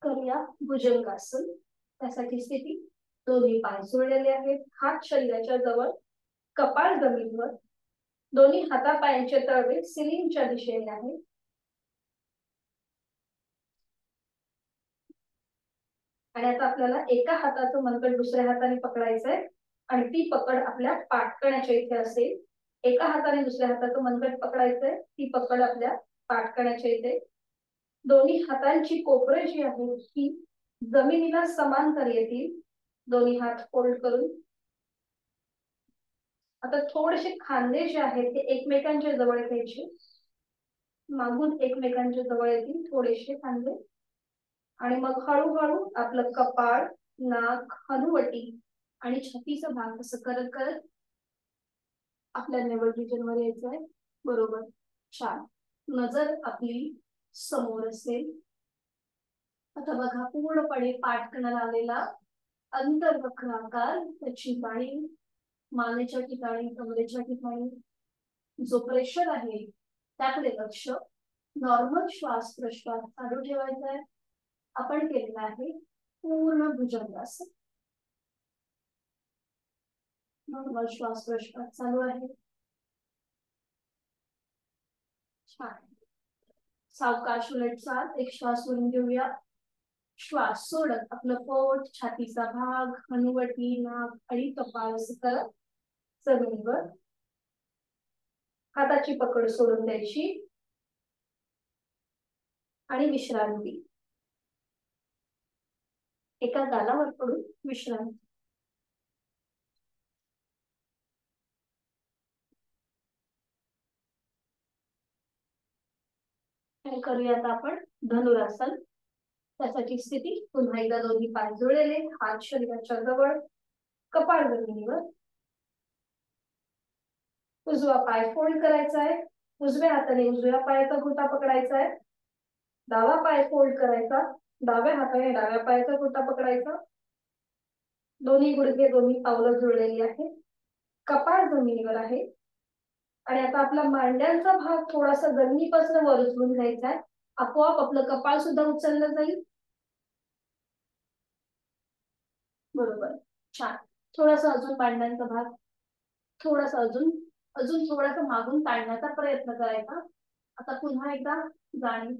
करूया भुजंगासन। त्यासाठी स्थिती दोन्ही पाय जोडलेले आहेत, हात शरीराच्या जवळ, कपाळ जमिनीवर। दोन्ही हातापायांचे तळवे सिलिंगच्या दिशेने आहेत। आणि आता आपल्याला एका हाताचं मनगट दुसऱ्या हाताने पकडायचंय आणि ती पकड आपल्या पाठकण्याच्या इथे असेल। एका हाताने दुसऱ्या हाताचं मनगट पकडायचंय, ती पकड आपल्या पाठकण्याच्या इथे। दोन्ही हातांची कोपरे जी आहेत ही जमिनीला समांतर येतील। दोन्ही हात फोल्ड करून आता थोडेसे खांदे जे आहेत ते एकमेकांच्या जवळ घ्यायचे, मागून एकमेकांच्या जवळ येतील थोडेसे खांदे। आणि मग हळूहळू आपलं कपाळ, नाक, हनुवटी आणि छातीचा भाग असं करत करत आपल्या नेवल रिजन वर यायचंय। बरोबर, छान। नजर आपली समोर असेल। आता बघा पूर्णपणे पाठकणाला आलेला अंतर्वक्र आकार, त्याची जाणीव मानेच्या ठिकाणी, कमरेच्या ठिकाणी। जो प्रेशर आहे त्याकडे लक्ष। नॉर्मल श्वास प्रश्वास चालू ठेवायचा आहे। आपण केलेला आहे पूर्ण भुजंगासन। नॉर्मल श्वास प्रश्वास चालू आहे. छान. सावकाश उलट चाल. एक श्वास वरून घेऊया. श्वास सोडत आपलं पोट, छातीचा भाग, हनुवटी, नाक आणि कपाळ असं करत जमिनीवर हाताची पकड सोडून द्यायची आणि विश्रांती. एका गालावर पडून विश्रांती. करूयात आपण धनुरासन. त्यासाठी स्थिती पुन्हा एकदा दोन्ही पाय जुळलेले, हात शरीराच्या जवळ, कपाळ जमिनीवर. उजवा पाय फोल्ड करायचा आहे. उजव्या हाताने उजव्या पायाचा घोटा पकडायचा आहे. डावा पाय फोल्ड करायचा. डाव्या हाताने डाव्या पायाचा घोटा पकडायचा. दोन्ही गुडघे दोन्ही पावलं जुळलेली आहे. कपाळ जमिनीवर आहे. आणि आता आपला मांड्यांचा भाग थोडासा जमिनीपासून वर उचलून घ्यायचा आहे. आपोआप आपलं कपाळ सुद्धा उचललं जाईल. बरोबर. छान. थोडासा अजून मांड्यांचा भाग थोडासा अजून अजून थोडासा मागून ताणण्याचा प्रयत्न करायचा. आता पुन्हा एकदा जाणीव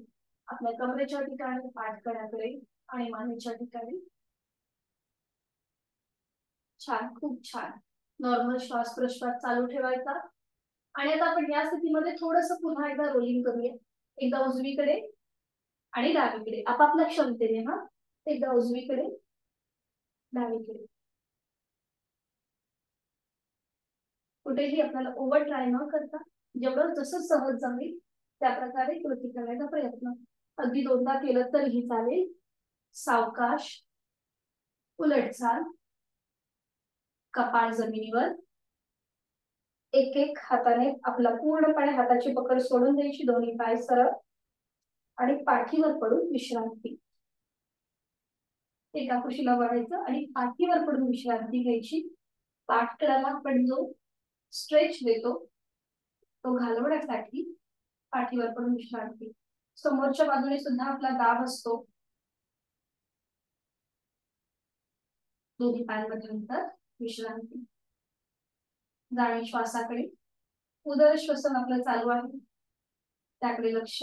आपल्या कमरेच्या ठिकाणी, पाठकड्याकडे आणि मानेच्या ठिकाणी. छान. खूप छान. नॉर्मल श्वास प्रश्वास चालू ठेवायचा. आणि आता आपण या स्थितीमध्ये थोडस पुन्हा एकदा रोलिंग करूया. एकदा उजवीकडे आणि डावीकडे आपापल्या क्षमतेने. हा, एकदा उजवीकडे डावीकडे. कुठेही आपल्याला ओव्हर ट्राय न करता जेवढं जसं सहज जमेल त्या प्रकारे कृती करण्याचा प्रयत्न. अगदी दोनदा केलं तरीही चालेल. सावकाश उलट चाल. कपाळ जमिनीवर. एक एक हाताने आपला पूर्णपणे हाताची पकड सोडून द्यायची. दोन्ही पाय सरळ आणि पाठीवर पडून विश्रांती. एका कुशीला वळायचं आणि पाठीवर पडून विश्रांती घ्यायची. पाठकड्याला आपण जो स्ट्रेच देतो तो घालवण्यासाठी पाठीवर पडून विश्रांती. समोरच्या बाजूने सुद्धा आपला दाब असतो. दोन्ही पायांमध्ये अंतर, विश्रांती. जाणीव श्वासाकडे. उदर श्वसन आपलं चालू आहे त्याकडे लक्ष.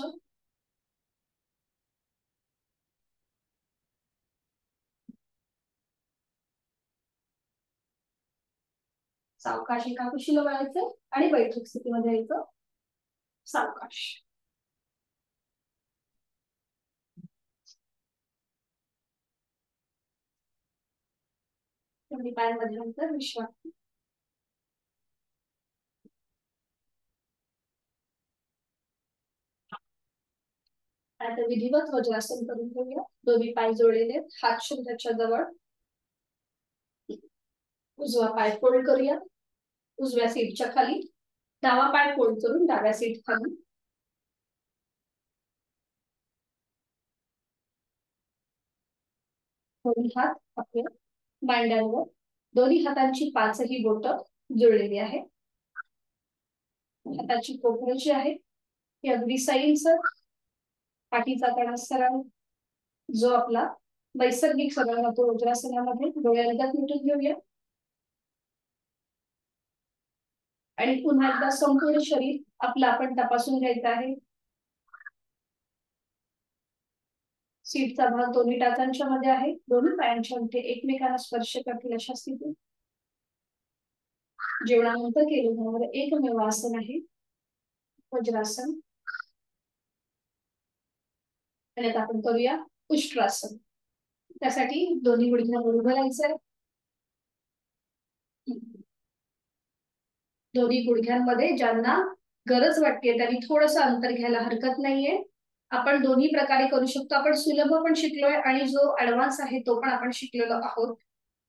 सावकाश एका कुशीला वळायचं आणि बैठक स्थितीमध्ये यायचं. सावकाश. दोन्ही पायांमध्ये अंतर, विश्रांती. आता विधिवत वज्रासन करून घेऊया. दोन्ही पाय जोडलेले, हात शरीराच्या जवळ. उजवा पाय फोल्ड करूया उजव्या सीटच्या खाली. डावा पाय फोल्ड करून डाव्या सीट खाली. दोन्ही हात आपल्या मांड्यांवर. दोन्ही हातांची पाचही बोट जुळलेली आहे. हाताची कोपरं जी आहे ती अगदी सैलसर. पाठीचा कणा सरळ जो आपला नैसर्गिक सरळ राहतो वज्रासनामध्ये. डोळ्यालगत मिटून घेऊया आणि पुन्हा एकदा संपूर्ण शरीर आपलं आपण तपासून घ्यायचं आहे. सीटचा भाग दोन्ही टाचांच्या मध्ये आहे. दोन्ही पायांच्या अंगठे एकमेकांना स्पर्श करतील अशा स्थितीत. जेवणानंतर केलं जाणारं एकमेव आसन आहे वज्रासन. आणि आता आपण करूया उष्ट्रासन. त्यासाठी दोन्ही गुडघ्यांवर उभं राहायचंय. दोन्ही गुडघ्यांमध्ये ज्यांना गरज वाटते त्यांनी थोडंसं अंतर घ्यायला हरकत नाहीये. आपण दोन्ही प्रकारे करू शकतो. आपण सुलभ पण शिकलोय आणि जो ऍडव्हान्स आहे तो पण आपण शिकलेलो आहोत.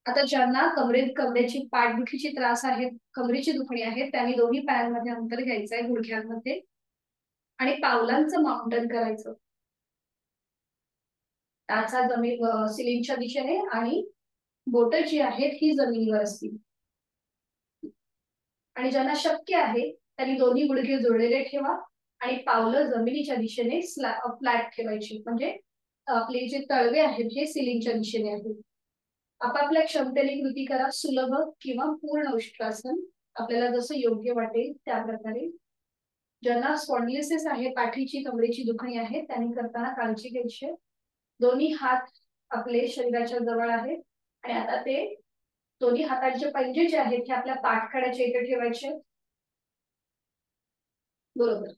आता ज्यांना कमरेची पाठदुखीची त्रास आहे, कमरेची दुखणी आहे, त्यांनी दोन्ही पायांमध्ये अंतर घ्यायचंय गुडघ्यांमध्ये आणि पावलांचं माउंटन करायचं. टाचा जमीन सिलिंगच्या दिशेने आणि बोट जी आहेत ही जमिनीवर असतील. आणि ज्यांना शक्य आहे त्यांनी दोन्ही गुडघे जोडलेले ठेवा आणि पावलं जमिनीच्या दिशेने फ्लॅट ठेवायची. म्हणजे आपले जे तळवे आहेत हे सिलिंगच्या दिशेने आहेत. आपापल्या क्षमतेने कृती करा. सुलभ किंवा पूर्ण उष्ट्रासन आपल्याला जसं योग्य वाटेल त्या प्रकारे. ज्यांना स्पॉन्डिलिसिस आहे, पाठीची कमरेची दुखणी आहे, त्यांनी करताना काळजी घ्यायची. दोन्ही हात आपले शरीराच्या जवळ आहेत आणि आता ते दोन्ही हातांचे पंजे जे आहेत ते आपल्या पाठकड्याच्या इथे ठेवायचे. बरोबर.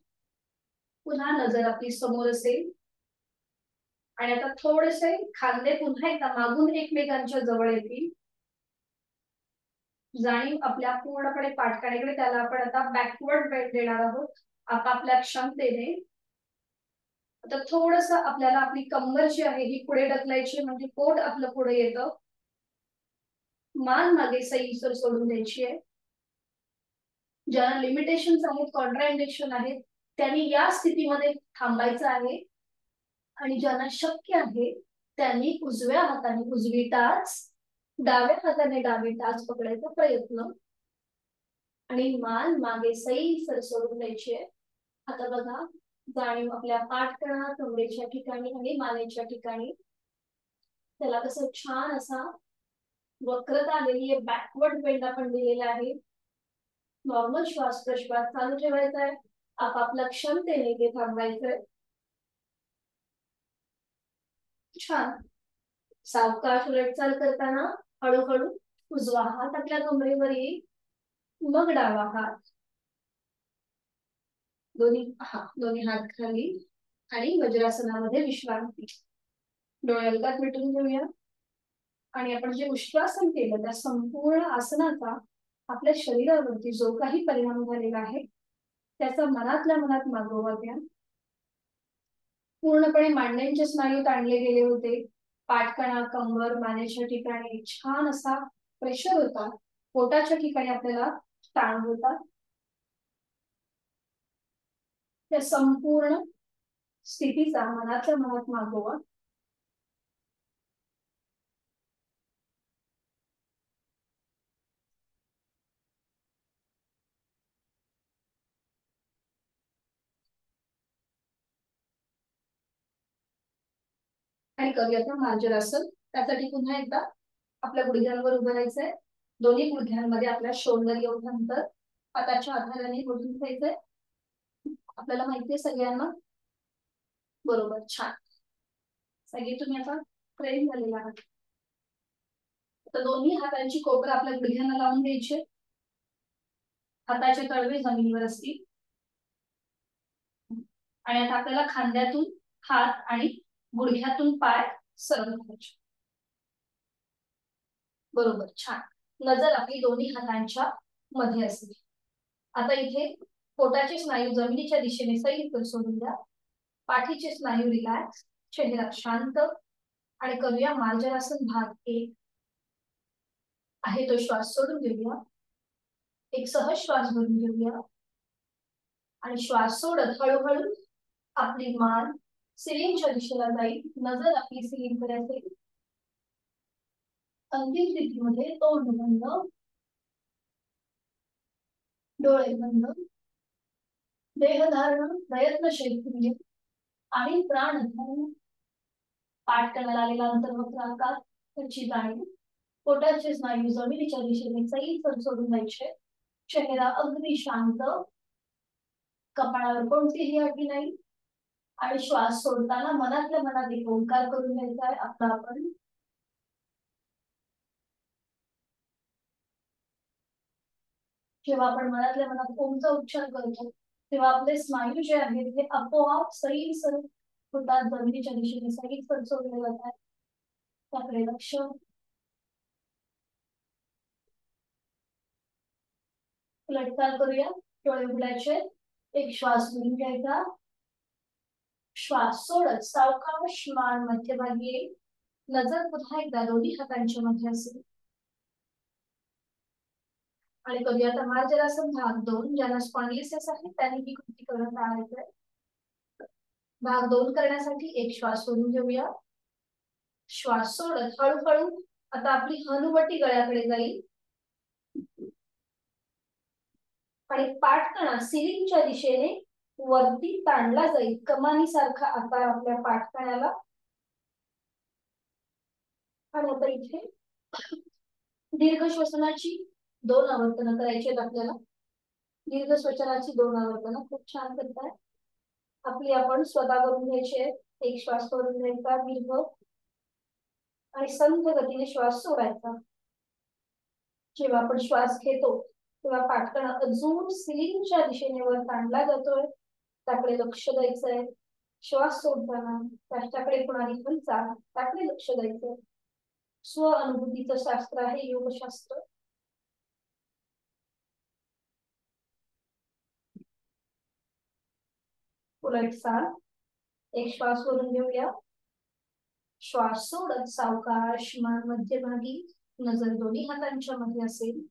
पुन्हा नजर आपली समोर असेल आणि आता थोडेसे खांदे पुन्हा एकदा मागून एकमेकांच्या जवळ येतील. जाणीव आपल्या पूर्णपणे पाठकड्याकडे, त्याला आपण आता बॅकवर्ड बेंड देणार आहोत आपापल्या क्षमतेने. आता थोडस आपल्याला आपली कंबर जी आहे ही पुढे ढकलायची, म्हणजे पोट आपलं पुढे येतं. मान मागे सैलसर सोडून द्यायची आहे. ज्यांना लिमिटेशन्स आहेत, कॉन्ट्राइंडेक्शन आहेत, त्यांनी या स्थितीमध्ये थांबायचं आहे. आणि ज्यांना शक्य आहे त्यांनी उजव्या हाताने उजवी टाच, डाव्या हाताने डावी टाच पकडायचा प्रयत्न आणि मान मागे सैलसर सोडून द्यायची आहे. आता बघा, जाणीव आपल्या पाठकणा, कमरेच्या ठिकाणी आणि मानेच्या ठिकाणी. त्याला कसं छान असा वक्रता आलेली आहे, बॅकवर्ड बेंड आपण दिलेला आहे. नॉर्मल श्वास प्रश्वास चालू ठेवायचा आहे. आपापल्या क्षमतेने ते थांबायचंय. छान. सावकाश उलटचाल करताना हळूहळू उजवा हात आपल्या कमरेवर येईल, मग डावा हात. दोन्ही हात खाली आणि वज्रासनामध्ये विश्रांती. डोळे अलगद मिटून घेऊया. आणि आपण जे उष्ट्रासन केलं त्या संपूर्ण आसनाचा आपल्या शरीरावरती जो काही परिणाम झालेला आहे त्याचा मनातल्या मनात मागोवा घ्या. पूर्णपणे मांड्यांचे स्नायू ताणले गेले होते. पाठकणा, कंबर, मानेच्या ठिकाणी छान असा प्रेशर होता. पोटाच्या ठिकाणी आपल्याला ताण होता. त्या संपूर्ण स्थितीचा मनातल्या मनात मागोवा. आणि करूयात मार्जरासन. त्यासाठी पुन्हा एकदा आपल्या गुडघ्यांवर उभं राहायचंय. दोन्ही गुडघ्यांमध्ये आपल्या शोल्डर एवढं अंतर हाताच्या आधाराने मोजून घ्यायचंय. आपल्याला माहितीये सगळ्यांना. बरोबर, छान. सगळे तुम्ही आता ट्रेन झालेला आहात. तर दोन्ही हातांची कोपर आपल्या गुडघ्यांना लावून द्यायचे. हाताचे तळवे जमिनीवर असतील आणि आता आपल्याला खांद्यातून हात आणि गुडघ्यातून पाय सरळ करायचे. बरोबर, छान. नजर आपली दोन्ही हातांच्या मध्ये असेल. आता इथे पोटाचे स्नायू जमिनीच्या दिशेने सैल सोडून द्या. पाठीचे स्नायू रिलॅक्स, चेहरा शांत. आणि करूया मार्जरासन भाग 1. आहे तो श्वास सोडून घेऊया. एक सहज श्वास भरून घेऊया आणि श्वास सोडत हळूहळू आपली मान सिलिंगच्या दिशेला जाईल. नजर आपली सिलिंगकडे असेल. अंतिम स्थितीमध्ये तोंड बंद, डोळे बंद, देहधारण प्रयत्नशील आणि प्राणधारण. पाठकणाला आलेला अंतर्मुख आकार त्याची जाणीव. पोटाचे स्नायू जमिनीच्या दिशेने सैल सोडून जायचे. चेहरा अगदी शांत, कपाळावर कोणतीही अटी नाही. आणि श्वास सोडताना मनातल्या मनात एक ओंकार करून घ्यायचा आहे आपला आपण. जेव्हा आपण मनातल्या मनात ओमचा उच्चार करतो तेव्हा आपले स्नायू जे आहेत ते आपोआप सैल होतात, जमिनीच्या दिशेने सैल सोडले जातात. त्याकडे लक्ष. उलटचाल करूया. डोळे उघडायचे. एक श्वास भरून घ्यायचा. श्वास सोडत सावकाश मान मध्यभागी येईल. नजर पुन्हा एकदा दोन्ही हातांच्या मध्ये असेल. आणि करूया आता मार्जरासन भाग 2. ज्यांना स्पॉन्डिलिसिस आहे त्यांनी ही कृती करत राहायचंय. भाग 2 करण्यासाठी एक श्वास सोडून घेऊया. श्वास सोडत हळूहळू आता आपली हनुवटी गळ्याकडे जाईल आणि पाठकणा सिलिंगच्या दिशेने वरती ताणला जाईल. कमानी सारखा आकार आपल्या पाठकण्याला. आणि आता इथे दीर्घ श्वसनाची 2 आवर्तन करायची आहेत आपल्याला. दीर्घ श्वसनाची 2 आवर्तन खूप छान करताय. आपली आपण स्वतः करून घ्यायची आहे. एक श्वास करून घ्यायचा दीर्घ आणि संथ गतीने श्वास सोडायचा. जेव्हा आपण श्वास घेतो तेव्हा पाठकणा अजून सिलिंगच्या दिशेने वर ताणला जातोय, त्याकडे लक्ष द्यायचंय. श्वास सोडताना त्याच्याकडे होणारी हालचाल त्याकडे लक्ष द्यायचंय. स्व अनुभूतीचं शास्त्र आहे योगशास्त्र. पुन्हा एक श्वास करून घेऊया. श्वास सोडत सावकाश मान मध्यभागी, नजर दोन्ही हातांच्या मध्ये असेल.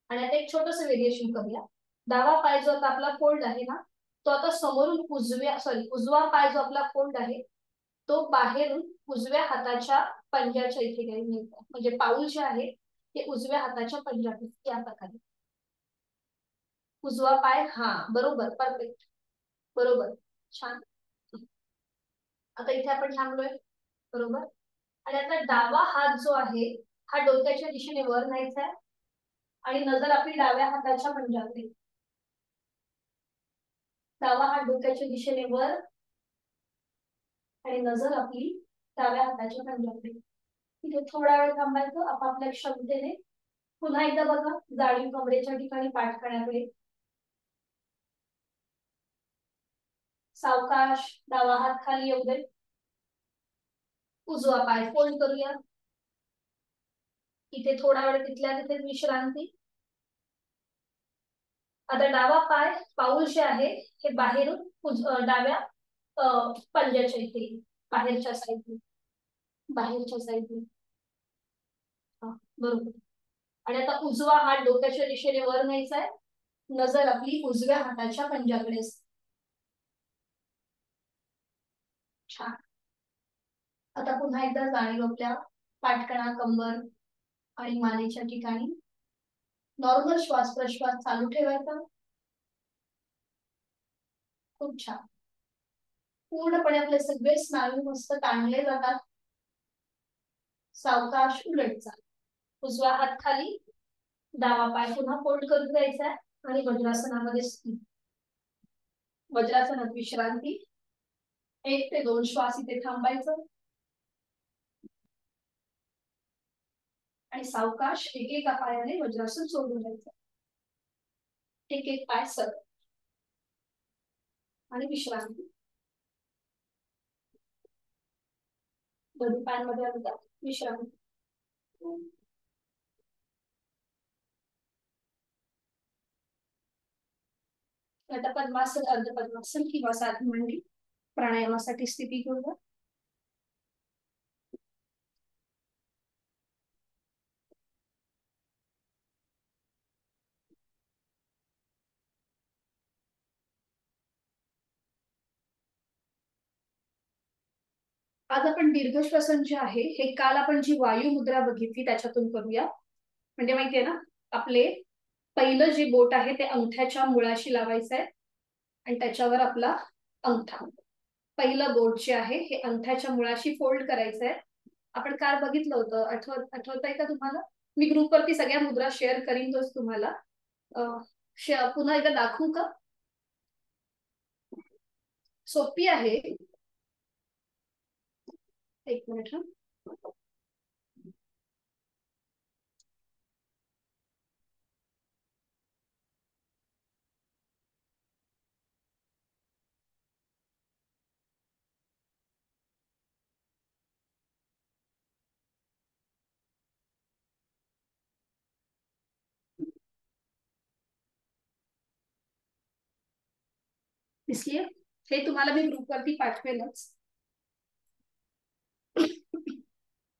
आणि आता एक छोटस व्हेरिएशन करूया. डावा पाय जो आता आपला फोल्ड आहे ना, तो आता समोरून उजवा पाय जो आपला फोल्ड आहे तो बाहेरून उजव्या हाताच्या पंजाच्या इथे घ्यायचा. म्हणजे पाऊल जे आहे ते उजव्या हाताच्या पंजात या प्रकारे. उजवा पाय, हा बरोबर, परफेक्ट, बरोबर, छान. आता इथे आपण थांबलोय, बरोबर. आणि आता डावा हात जो आहे हा डोक्याच्या दिशेने वर न्यायचा आहे आणि नजर आपली डाव्या हाताच्या पंजाकडे. डावा हात डोक्याच्या दिशेने वर आणि नजर आपली डाव्या हाताच्या पंजाकडे. तिथे थोडा वेळ थांबायचं आपापल्या क्षमतेने. पुन्हा एकदा बघा, जाळी कमरेच्या ठिकाणी पाठकण्याकडे. सावकाश डावा हात खाली येऊ दे. उजवा पाय फोल्ड करूया. इथे थोडा वेळ तिथल्या तिथे विश्रांती. आता डावा पाय पाऊल जे आहे हे बाहेरून डाव्या पंजाच्या इथे, बाहेरच्या साईडने, बाहेरच्या साईडने, बरोबर. आणि आता उजवा हात डोक्याच्या दिशेने वर न्यायचा आहे. नजर आपली उजव्या हाताच्या पंजाकडे असते. छान. आता पुन्हा एकदा जाणीव आपल्या पाठकणा, कंबर आणि मानेच्या ठिकाणी. नॉर्मल श्वास प्रश्वास चालू ठेवायचा. खूप छान. पूर्णपणे आपले सगळे स्नायू मस्त ताणले जातात. सावकाश उलट चाल. उजवा हात खाली, डावा पाय पुन्हा फोल्ड करून द्यायचा आणि वज्रासनामध्ये स्थित. वज्रासनात विश्रांती. 1 ते 2 श्वास इथे थांबायचं आणि सावकाश एकेका पायाने वज्रासन सोडून द्यायचं. एक एक पाय सरळ आणि विश्रांती. दोन्ही पायांमध्ये अंतर, विश्रांती. आता पद्मासन, अर्ध पद्मासन किंवा साधी मांडी प्राणायामासाठी स्थिती घेऊया. आज आपण दीर्घ श्वसन जे आहे हे काल आपण जी वायू मुद्रा बघितली त्याच्यातून करूया. म्हणजे माहितीये ना, आपले पहिलं जे बोट आहे ते अंगठ्याच्या मुळाशी लावायचं आहे आणि त्याच्यावर आपला अंगठा. पहिलं बोट जे आहे हे अंगठ्याच्या मुळाशी फोल्ड करायचं आहे. आपण काल बघितलं होतं, आठवत आहे का तुम्हाला? मी ग्रुपवरती सगळ्या मुद्रा शेअर करीन तोच तुम्हाला. पुन्हा एकदा दाखवू का? सोपी आहे. एक मिनिट. दिसलीये? हे तुम्हाला मी ग्रुपवरती पाठवेलच.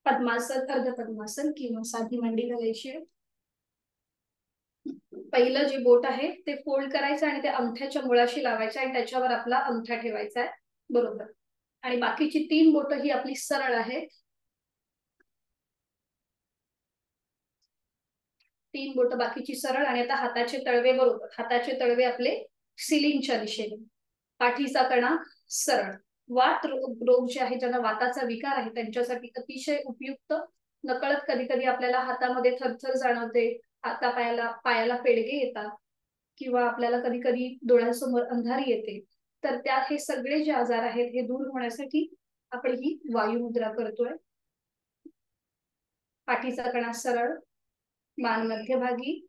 पद्मासन, अर्ध पद्मासन किंवा साधी मांडी घालायची. पहिलं जे बोट आहे ते फोल्ड करायचं आणि ते अंगठ्याच्या मुळाशी लावायचं आणि त्याच्यावर आपला अंगठा ठेवायचा आहे, बरोबर. आणि बाकीची 3 बोट ही आपली सरळ आहेत. 3 बोट बाकीची सरळ. आणि आता हाताचे तळवे, बरोबर, हाताचे तळवे आपले सिलिंगच्या दिशेने, पाठीचा कणा सरळ. वात रोग जे आहे, ज्यांना वाताचा विकार आहे, त्यांच्यासाठी अतिशय उपयुक्त. नकळत कधी कधी आपल्याला हातामध्ये थरथर जाणवते, पायाला पायाला पेडगे येतात, किंवा आपल्याला कधी कधी डोळ्यांसमोर अंधारी येते. तर त्यात हे सगळे जे आजार आहेत हे दूर होण्यासाठी आपण ही वायुमुद्रा करतोय. पाठीचा कणा सरळ, मान मध्यभागी,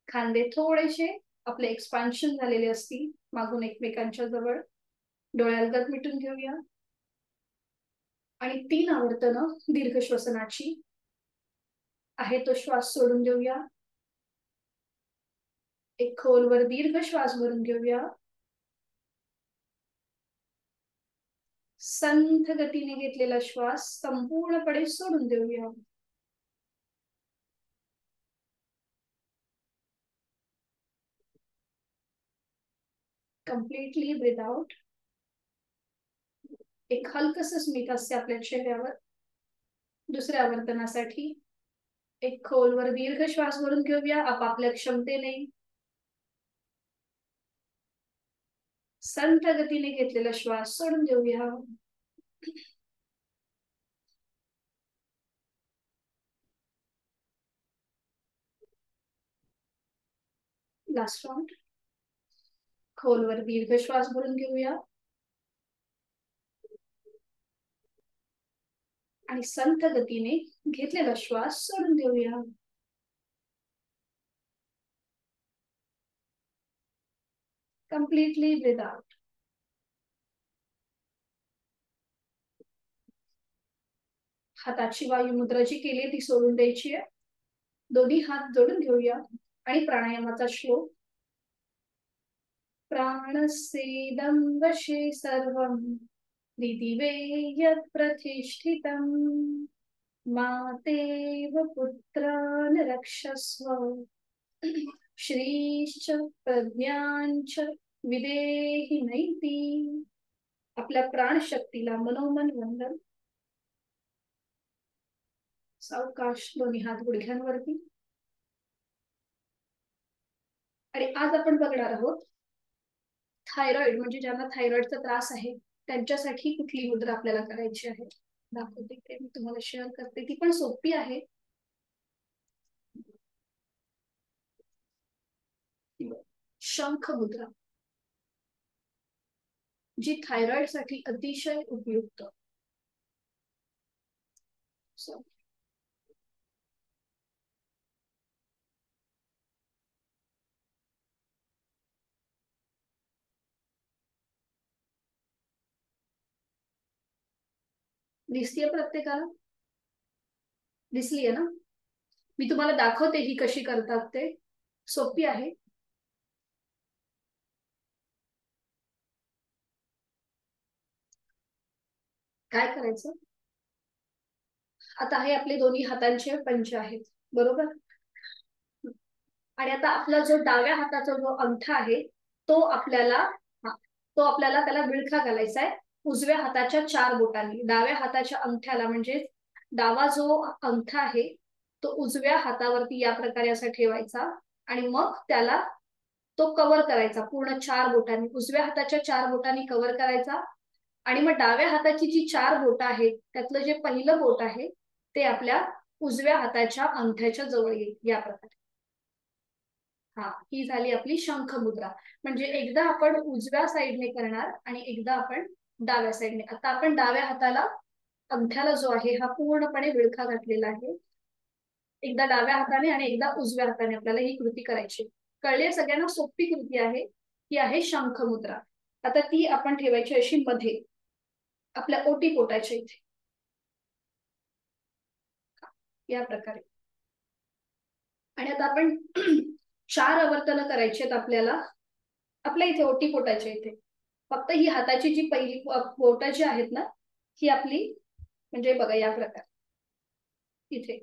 खांदे थोडेसे आपले एक्सपान्शन झालेले असतील मागून एकमेकांच्या जवळ. डोळ्यालगत मिटून घेऊया आणि 3 आवर्तनं दीर्घ श्वसनाची आहे तो श्वास सोडून देऊया. एक खोलवर दीर्घ श्वास भरून घेऊया. संथ गतीने घेतलेला श्वास संपूर्णपणे सोडून देऊया. Completely breathe out. एक हलकस स्मित हास्य आपल्या चेहऱ्यावर. दुसऱ्या आवर्तनासाठी एक खोलवर दीर्घ श्वास भरून घेऊया आपापल्या क्षमतेने. संथ गतीने घेतलेला श्वास सोडून देऊया. Last round. खोलवर दीर्घ श्वास भरून घेऊया आणि संथ गतीने घेतलेला श्वास सोडून देऊया. Completely breathe out. हाताची वायुमुद्रा जी केली ती सोडून द्यायची आहे. दोन्ही हात जोडून घेऊया आणि प्राणायामाचा श्लोक. प्राणस्येदं वशे सर्वं दिदिवे यत् प्रतिष्ठितं मातेव पुत्रान् रक्षस्व श्रीश्च प्रज्ञांच विदेहि नैति. आपल्या प्राणशक्तीला मनोमन वंदन. सावकाश दोन्ही हात गुडघ्यांवरती. आणि आज आपण बघणार आहोत थायरॉइड, म्हणजे ज्यांना थायरॉइडचा त्रास आहे त्यांच्यासाठी कुठली मुद्रा आपल्याला करायची आहे. दाखवते ते मी तुम्हाला शेअर करते, ती पण सोपी आहे. शंख मुद्रा, जी थायरॉइड साठी अतिशय उपयुक्त. दिसतीये प्रत्येकाला? दिसलीये ना? मी तुम्हाला दाखवते ही कशी करतात ते. सोपी आहे. काय करायचं, आता हे आपले दोन्ही हातांचे पंजे आहेत, बरोबर. आणि आता आपला जो डाव्या हाताचा जो अंगठा आहे तो आपल्याला त्याला विळखा घालायचा आहे उजव्या हाताच्या 4 बोटांनी. डाव्या हाताच्या अंगठ्याला, म्हणजे डावा जो अंगठा आहे तो उजव्या हातावरती या प्रकारे असा ठेवायचा आणि मग त्याला तो कव्हर करायचा पूर्ण 4 बोटांनी. उजव्या हाताच्या 4 बोटांनी कव्हर करायचा आणि मग डाव्या हाताची जी 4 बोट आहेत त्यातलं जे पहिलं बोट आहे ते आपल्या उजव्या हाताच्या अंगठ्याच्या जवळ येईल या प्रकारे. हा, ही झाली आपली शंख मुद्रा. म्हणजे एकदा आपण उजव्या साईडने करणार आणि एकदा आपण डाव्या साईडने. आता आपण डाव्या हाताला अंगठ्याला जो आहे हा पूर्णपणे विळखा घातलेला आहे. एकदा डाव्या हाताने आणि एकदा उजव्या हाताने आपल्याला ही कृती करायची. कळले सगळ्यांना? सोपी कृती आहे ही, आहे शंख मुद्रा. आता ती आपण ठेवायची अशी मध्ये आपल्या ओटी पोटाच्या इथे या प्रकारे. आणि आता आपण 4 आवर्तन करायची आहेत आपल्याला आपल्या इथे ओटी पोटाच्या इथे. फक्त ही हाताची जी पहिली बोट जी आहेत ना ही आपली, म्हणजे बघा या प्रकारे इथे.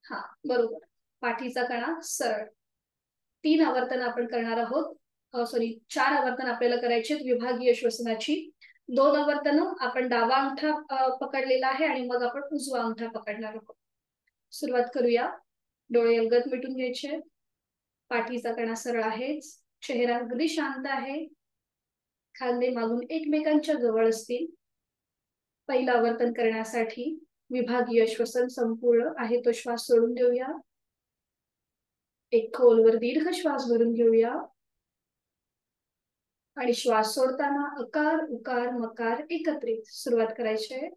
हा बरोबर. पाठीचा कणा सरळ. 3 आवर्तन आपण करणार आहोत. सॉरी, 4 आवर्तन आपल्याला करायचे विभागीय श्वसनाची. 2 आवर्तन आपण डावा अंगठा पकडलेला आहे आणि मग आपण उजवा अंगठा पकडणार आहोत. सुरुवात करूया. डोळे अलगद मिटून घ्यायचे. पाठीचा कणा सरळ आहेच. चेहरा अगदी शांत आहे. खांदे मागून एकमेकांच्या जवळ असतील. पहिलं आवर्तन करण्यासाठी विभागीय श्वसन संपूर्ण आहे तो श्वास सोडून देऊया. एक खोलवर दीर्घ श्वास भरून घेऊया आणि श्वास सोडताना अकार उकार मकार एकत्रित सुरुवात करायची आहे.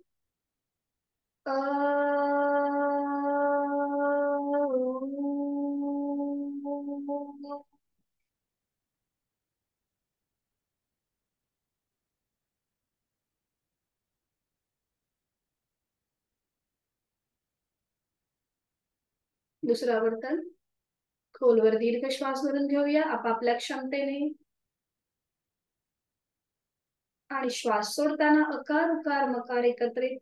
दुसरं आवर्तन खोलवर दीर्घ श्वास भरून घेऊया आपापल्या क्षमतेने आणि श्वास सोडताना अकार उकार मकार एकत्रित.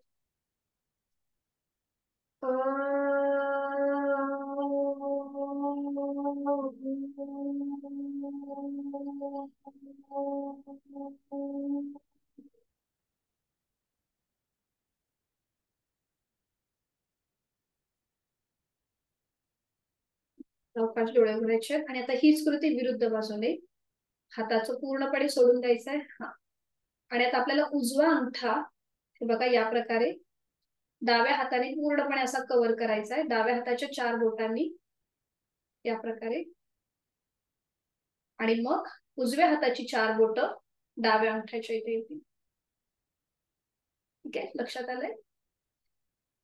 सावकाश डोळे उघडायचे आणि आता हीच कृती विरुद्ध बाजूने. हाताचं पूर्णपणे सोडून द्यायचंय. हा, आणि आता आपल्याला उजवा अंगठा हे बघा या प्रकारे डाव्या हाताने पूर्णपणे असा कव्हर करायचा आहे. डाव्या हाताच्या 4 बोटांनी या प्रकारे आणि मग उजव्या हाताची 4 बोट डाव्या अंगठ्याच्या इथे येतील. ठीक आहे, लक्षात आलंय.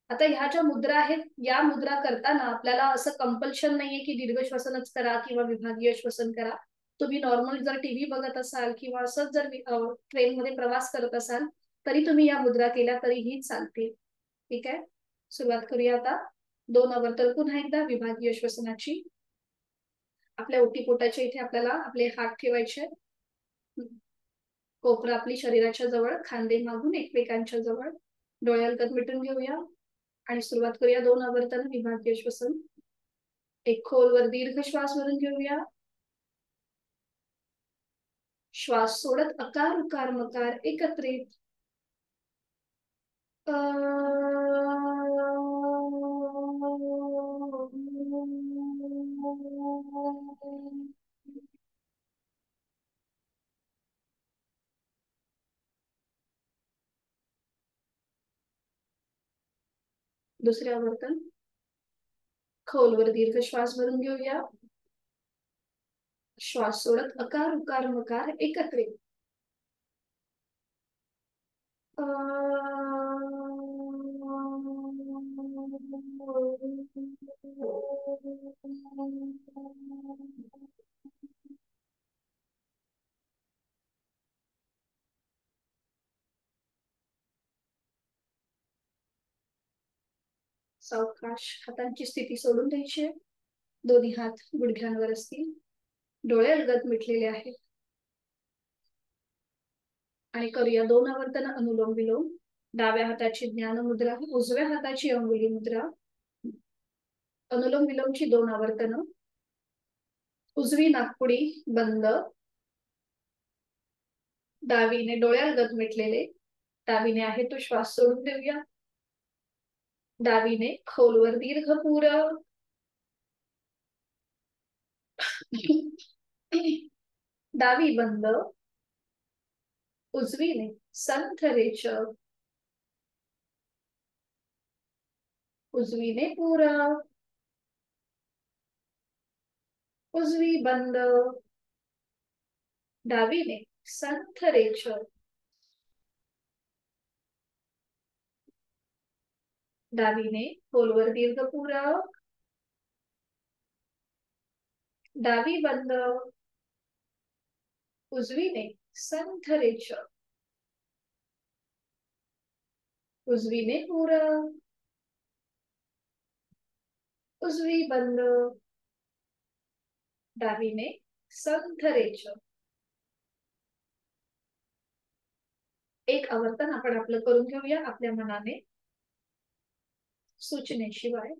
आता ह्या ज्या मुद्रा आहेत या मुद्रा करताना आपल्याला असं कंपल्शन नाहीये की दीर्घ श्वसनच करा किंवा विभागीय श्वसन करा. तुम्ही नॉर्मल जर टीव्ही बघत असाल किंवा असंच जर ट्रेन मध्ये प्रवास करत असाल तरी तुम्ही या मुद्रा केल्या तरीही चालतील. ठीक आहे, सुरुवात करूया आता. 2 आवर्तन पुन्हा एकदा विभागीय श्वसनाची. आपल्या ओटीपोटाच्या इथे आपल्याला आपले हात ठेवायचे. कोपरा आपली शरीराच्या जवळ, खांदे मागून एकमेकांच्या जवळ. डोळे अलगद मिटून घेऊया आणि सुरुवात करूया 2 आवर्तन विभागीय श्वसन. एक खोलवर दीर्घ श्वास भरून घेऊया. श्वास सोडत अकार उकार मकार एकत्रित. दुसरे आवर्तन खोलवर दीर्घ श्वास भरून घेऊया. श्वास सोडत अकार उकार मकार एकत्रित. सावकाश हातांची स्थिती सोडून द्यायची. दोन्ही हात गुडघ्यांवर असतील. डोळे अलगद मिटलेले आहेत आणि करूया 2 आवर्तन अनुलोम विलोम. डाव्या हाताची ज्ञान मुद्रा, उजव्या हाताची अंगुली मुद्रा. अनुलोम विलोमची 2 आवर्तन. उजवी नाकपुडी बंद, डावीने डोळे अलगद मिटलेले. डावीने आहे तो श्वास सोडून देऊया. डावीने खोलवर दीर्घ पूरक. डावी बंद, उजवीने संथ रेचक. उजवीने पूरक, उजवी बंद, डावीने संथ रेचक. डावीने खोलवर दीर्घ पूरक. डावी बंद, उजवीने संथ रेचक. उजवीने पूरक, उजवी बंद, डावीने संथ रेचक. एक आवर्तन आपण आपलं करून घेऊया आपल्या मनाने, सूचनेशिवाय.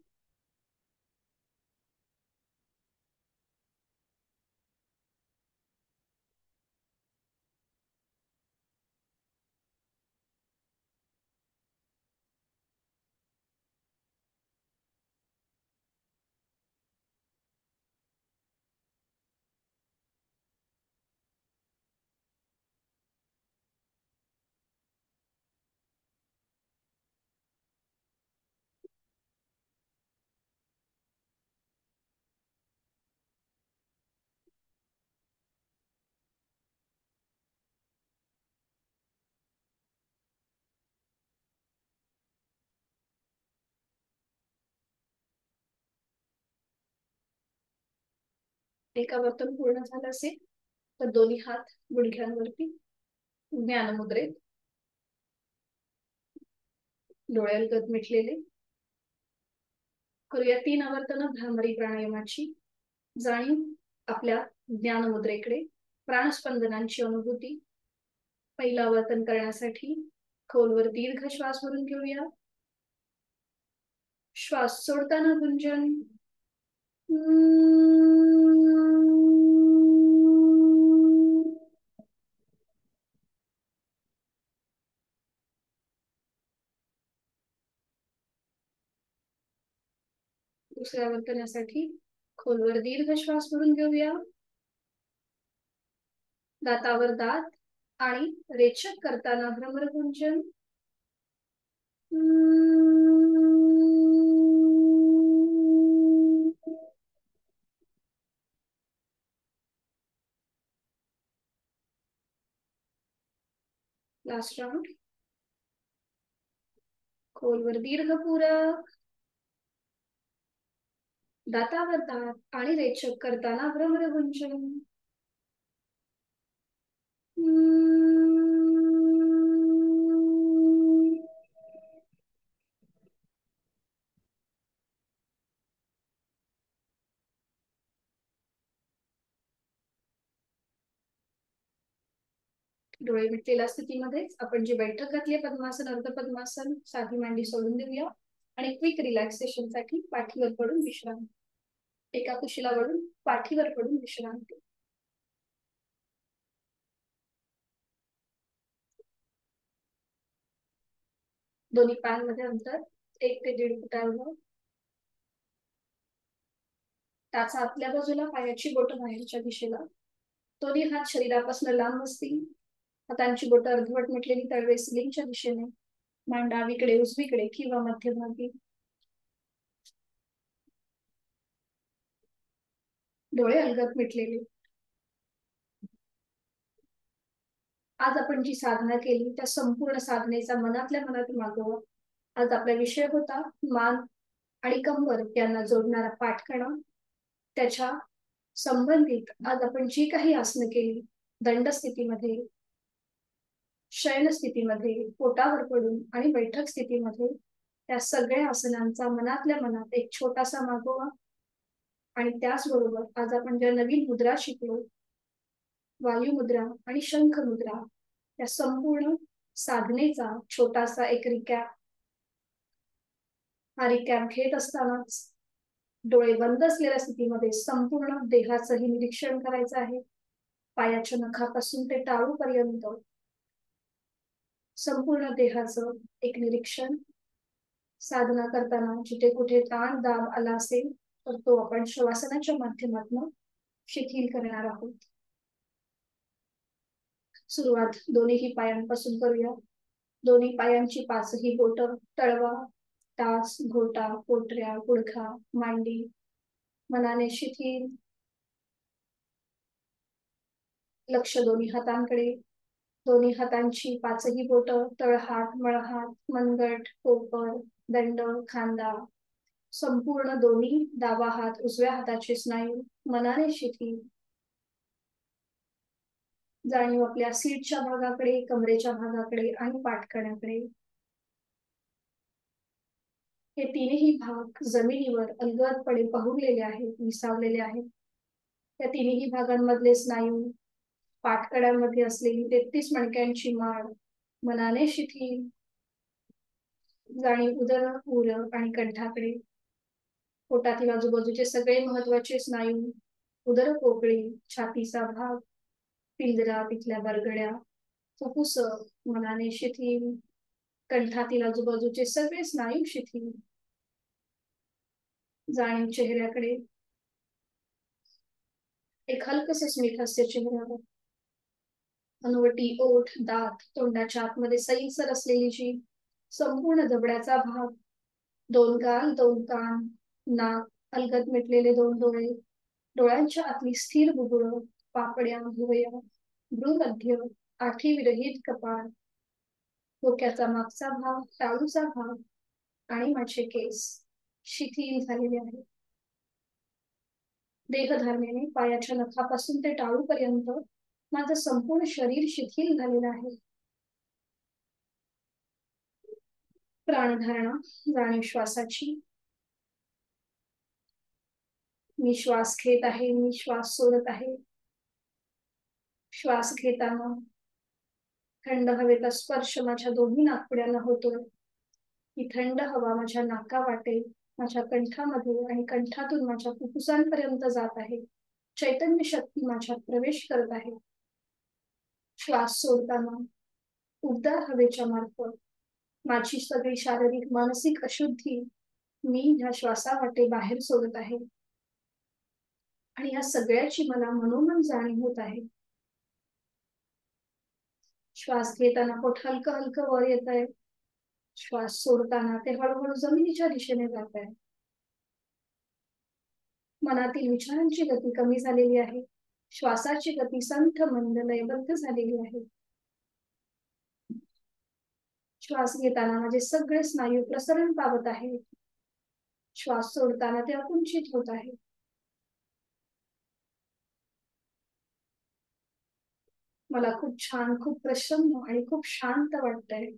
एका वर्तन पूर्ण झालं असेल तर दोन्ही हात गुडघ्यांवरती ज्ञानमुद्रेत, डोळे अलगद मिटलेले. करूया 3 आवर्तन भ्रामरी प्राणायामाची. जाणीव आपल्या ज्ञानमुद्रेकडे, प्राणस्पंदनांची अनुभूती. पहिलं आवर्तन करण्यासाठी खोलवर दीर्घ श्वास भरून घेऊया. श्वास सोडताना गुंजन. दुसऱ्या आवर्तनासाठी खोलवर दीर्घ श्वास भरून घेऊया. दातावर दात आणि रेचक करताना भ्रमरगुंजन. Last round. खोलवर दीर्घ पूरक. दातावर दात आणि रेचक करताना भ्रमरगुंजन. डोळे मिटलेल्या स्थितीमध्येच आपण जी बैठक घातली पद्मासन, अर्ध पद्मासन, साधी मांडी सोडून देऊया आणि क्विक रिलॅक्सेशन साठी पाठीवर पडून विश्रांती. एका कुशीला वळून पाठीवर पडून विश्रांती. दोन्ही पायांमध्ये अंतर 1 ते 1.5 फुटावर. टाचा आतल्या बाजूला, पायाची बोटं बाहेरच्या दिशेला. दोन्ही हात शरीरापासून लांब असतील. हातांची बोटं अर्धवट मिटलेली तळवे सिलिंगच्या दिशेने. मान डावीकडे, उजवीकडे किंवा मध्यभागी. डोळे अलगद मिटलेले. आज आपण जी साधना केली त्या संपूर्ण साधनेचा मनातल्या मनात मागोवा. आज आपला विषय होता मान आणि कंबर यांना जोडणारा पाठकणा. त्याच्या संबंधित आज आपण जी काही आसनं केली, दंड स्थितीमध्ये, शयन स्थितीमध्ये, पोटावर पडून आणि बैठक स्थितीमध्ये, त्या सगळ्या आसनांचा मनातल्या मनात एक छोटासा मागोवा. आणि त्याचबरोबर आज आपण ज्या नवीन मुद्रा शिकलो, वायू मुद्रा आणि शंख मुद्रा, या संपूर्ण साधनेचा छोटासा एक रिकॅप. हा रिकॅप घेत असतानाच डोळे बंद असलेल्या स्थितीमध्ये संपूर्ण देहाचंही निरीक्षण करायचं आहे. पायाच्या नखापासून ते टाळूपर्यंत संपूर्ण देहाचं एक निरीक्षण. साधना करताना जिथे कुठे ताण दाब आला असेल तर तो आपण श्वासनाच्या माध्यमातून शिथिल करणार आहोत. सुरुवात दोन्ही पायांपासून करूया. दोन्ही पायांची 5ही बोटं, तळवा, टाच, घोटा, पोटऱ्या, गुडघा, मांडी मनाने शिथिल. लक्ष दोन्ही हातांकडे. दोन्ही हातांची 5ही बोटं, तळहात, मळहात, मनगट, कोपर, दंड, खांदा. संपूर्ण दोन्ही डावा हात, उजव्या हाताचे स्नायू मनाने शिथिल. जाणीव आपल्या सीटच्या भागाकडे, कमरेच्या भागाकडे आणि पाठकण्याकडे. हे तीनही भाग जमिनीवर अलगदपणे पहुडलेले आहेत, विसावलेले आहेत. त्या तिन्ही भागांमधले स्नायू, पाठकड्यांमध्ये असलेली 33 मणक्यांची माळ मनाने शिथिल. जाणीव उदर, उर आणि कंठाकडे. पोटातील आजूबाजूचे सगळे महत्वाचे स्नायू, उदर पोकळी, छातीचा भाग, पिंजरा, तिथल्या बरगड्या, फुफ्फुस मनाने शिथिल. कंठातील आजूबाजूचे सगळे स्नायू शिथिल. जाणीव चेहऱ्याकडे. एक हलकसे स्मित हास्य चेहऱ्यावर. हनुवटी, ओठ, दात, तोंडाच्या आतमध्ये सैलसर असलेली जीभ, संपूर्ण जबड्याचा भाग, 2 गाल, 2 कान, नाक, अलगद मिटलेले 2 डोळे, डोळ्यांच्या आतली स्थिर बुबुळं, पापड्या, भुवया, भ्रूमध्य, आठी विरहित कपाळ, डोक्याचा मागचा भाग, टाळूचा भाग आणि माझे केस शिथिल झालेले आहेत. देहधारणेने पायाच्या नखापासून ते टाळूपर्यंत माझं संपूर्ण शरीर शिथिल झालेलं आहे. प्राणधारणा, जाणीव श्वासाची. मी श्वास घेत आहे, मी श्वास सोडत आहे. श्वास घेताना थंड हवेचा स्पर्श माझ्या दोन्ही नाकपुड्यांना होतोय. ही थंड हवा माझ्या नाकावाटे, माझ्या कंठामध्ये आणि कंठातून माझ्या फुफ्फुसांपर्यंत जात आहे. चैतन्य शक्ती माझ्यात प्रवेश करत आहे. श्वास सोडताना उबदार हवेच्या मार्फत माझी सगळी शारीरिक मानसिक अशुद्धी मी ह्या श्वासावाटे बाहेर सोडत आहे. आणि या सगळ्याची मला मनोमन जाणीव होत आहे. श्वास घेताना पोट हलकं हलकं वर येत आहे. श्वास सोडताना ते हळूहळू जमिनीच्या दिशेने जात आहे. मनातील विचारांची गती कमी झालेली आहे. श्वासाची गती संथ मंद लयबद्ध झालेली आहे. श्वास घेताना माझे सगळे स्नायू प्रसरण पावत आहेत. श्वास सोडताना ते आकुंचित होत आहे. मला खूप छान, खूप प्रसन्न आणि खूप शांत वाटतंय.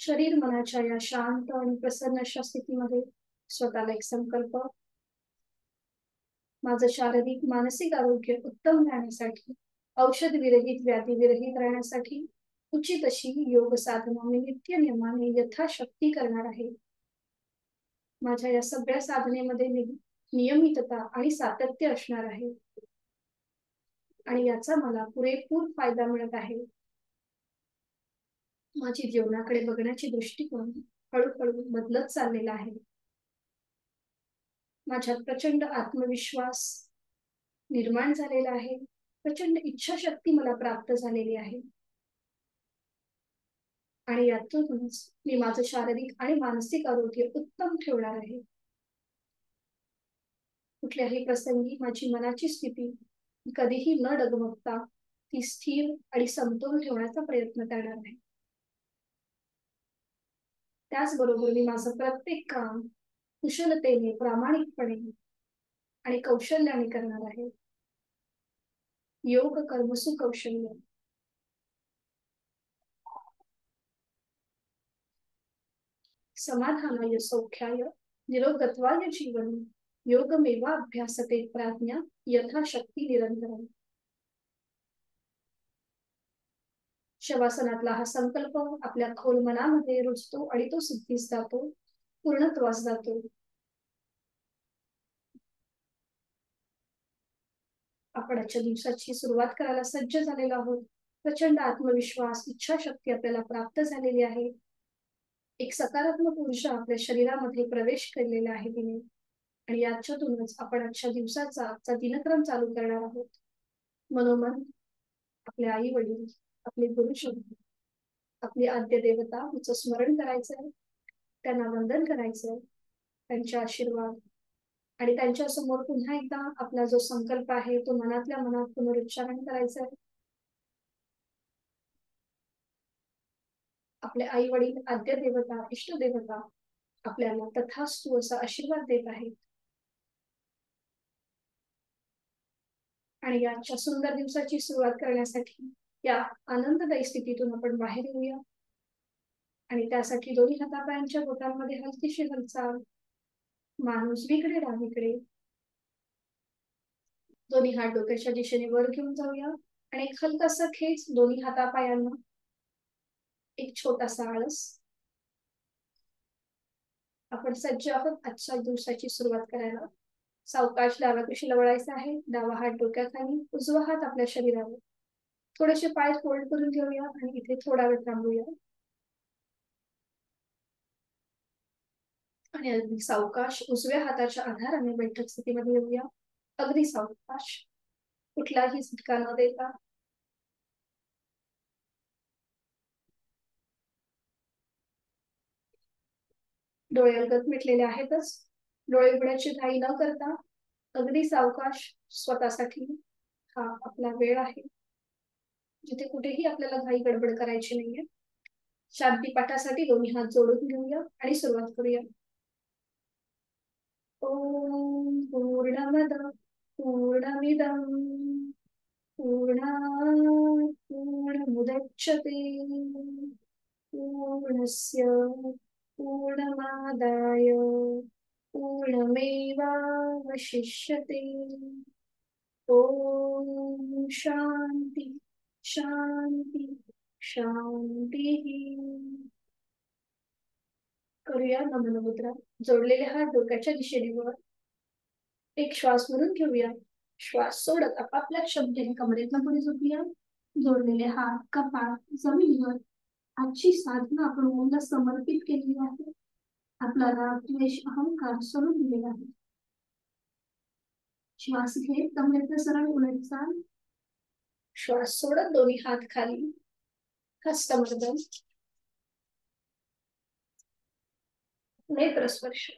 शरीर मनाच्या या शांत आणि प्रसन्न अशा स्थितीमध्ये स्वतःला एक संकल्प, माझं शारीरिक मानसिक आरोग्य उत्तम राहण्यासाठी, औषध विरहित व्याधी विरहित राहण्यासाठी उचित अशी योग साधना मी नित्य नियमाने यथाशक्ती करणार आहे. माझ्या या सगळ्या साधनेमध्ये नियमितता आणि सातत्य असणार आहे आणि याचा मला पुरेपूर फायदा मिळत आहे. माझी जीवनाकडे बघण्याची दृष्टिकोन हळूहळू बदलत चाललेला आहे. माझ्यात प्रचंड आत्मविश्वास निर्माण झालेला आहे. प्रचंड इच्छाशक्ती मला प्राप्त झालेली आहे आणि यातूनच मी माझं शारीरिक आणि मानसिक आरोग्य उत्तम ठेवणार आहे. कुठल्याही प्रसंगी माझी मनाची स्थिती कधीही न डगमगता ती स्थिर आणि समतोल ठेवण्याचा प्रयत्न करणार आहे. त्याचबरोबर मी माझं प्रत्येक काम कुशलतेने, प्रामाणिकपणे आणि कौशल्याने करणार आहे. योग कर्मसु कौशल्य. समाधानाय सौख्याय निरोगत्वाय जीवन योगमेवाभ्यासते प्राज्ञा यथाशक्ती निरंतरम. शवासनातला हा संकल्प आपल्या खोल मनामध्ये रुजतो आणि तो सिद्धीस जातो, पूर्णत्वास जातो. आपण आजच्या दिवसाची सुरुवात करायला सज्ज झालेलो आहोत. प्रचंड आत्मविश्वास, इच्छाशक्ती आपल्याला प्राप्त झालेली आहे. एक सकारात्मक ऊर्जा आपल्या शरीरामध्ये प्रवेश केलेला आहे तिने आणि याच्यातूनच आपण आजच्या दिवसाचा दिनक्रम चालू करणार आहोत. मनोमन आपले आई वडील, आपले गुरुशब्द, आपली आद्य देवता हिचं स्मरण करायचंय, त्यांना वंदन करायचंय, त्यांचे आशीर्वाद आणि त्यांच्या समोर पुन्हा एकदा आपला जो संकल्प आहे तो मनातल्या मनात पुनरुच्चारण करायचा आहे. आपले आई वडील, आद्य देवता, इष्ट देवता आपल्याला तथास्तु असा आशीर्वाद देत आहेत आणि याच्या सुंदर दिवसाची सुरुवात करण्यासाठी या आनंददायी स्थितीतून आपण बाहेर येऊया आणि त्यासाठी दोन्ही हातापायांच्या बोटांमध्ये हलकीशी हालचाल, मान उजवीकडे डावीकडे, दोन्ही हात डोक्याच्या दिशेने वर घेऊन जाऊया आणि एक हलकासा खेच दोन्ही हातापायांना, एक छोटासा आळस. आपण सज्ज आहोत आजच्या दिवसाची सुरुवात करायला. सावकाश डाव्या दिशेला वळायचं आहे. डावा हात डोक्याखाली, उजवा हात आपल्या शरीरावर. थोडेसे पाय फोल्ड करून घेऊया आणि इथे थोडा वेळ थांबूया आणि अगदी सावकाश उजव्या हाताच्या आधाराने बैठक स्थितीमध्ये येऊया. अगदी सावकाश, कुठलाही झटका न देता. डोळे अलगद मिटलेले आहेतच. डोळे उघड्याची घाई न करता अगदी सावकाश स्वतःसाठी हा आपला वेळ आहे, जिथे कुठेही आपल्याला घाई गडबड करायची नाहीये. शांती पाठासाठी दोन्ही हात जोडून घेऊया आणि सुरुवात करूया. ओम पूर्णमद पूर्णमिदं पूर्णात् पूर्णमुदच्यते पूर्णस्य पूर्णमादाय पूर्णमेवावशिष्यते। ओम शांति शांति शांती। करूया नमन मुद्रा. जोडलेले हात डोक्याच्या दिशेने वर. एक श्वास भरून घेऊया. श्वास सोडत आपापल्या क्षमतेने कमरेतनं पुढे झोपूया. जोडलेले हात कपाळ जमिनीवर. आजची साधना आपण ओमला समर्पित केलेली आहे. आपला राग द्वेष अहंकार सोडून दिलेला आहे. श्वास घेत कमरेतनं सरळ उलट चाल. श्वास सोडत दोन्ही हात खाली. हस्तमर्दन. नेत्र स्पर्श.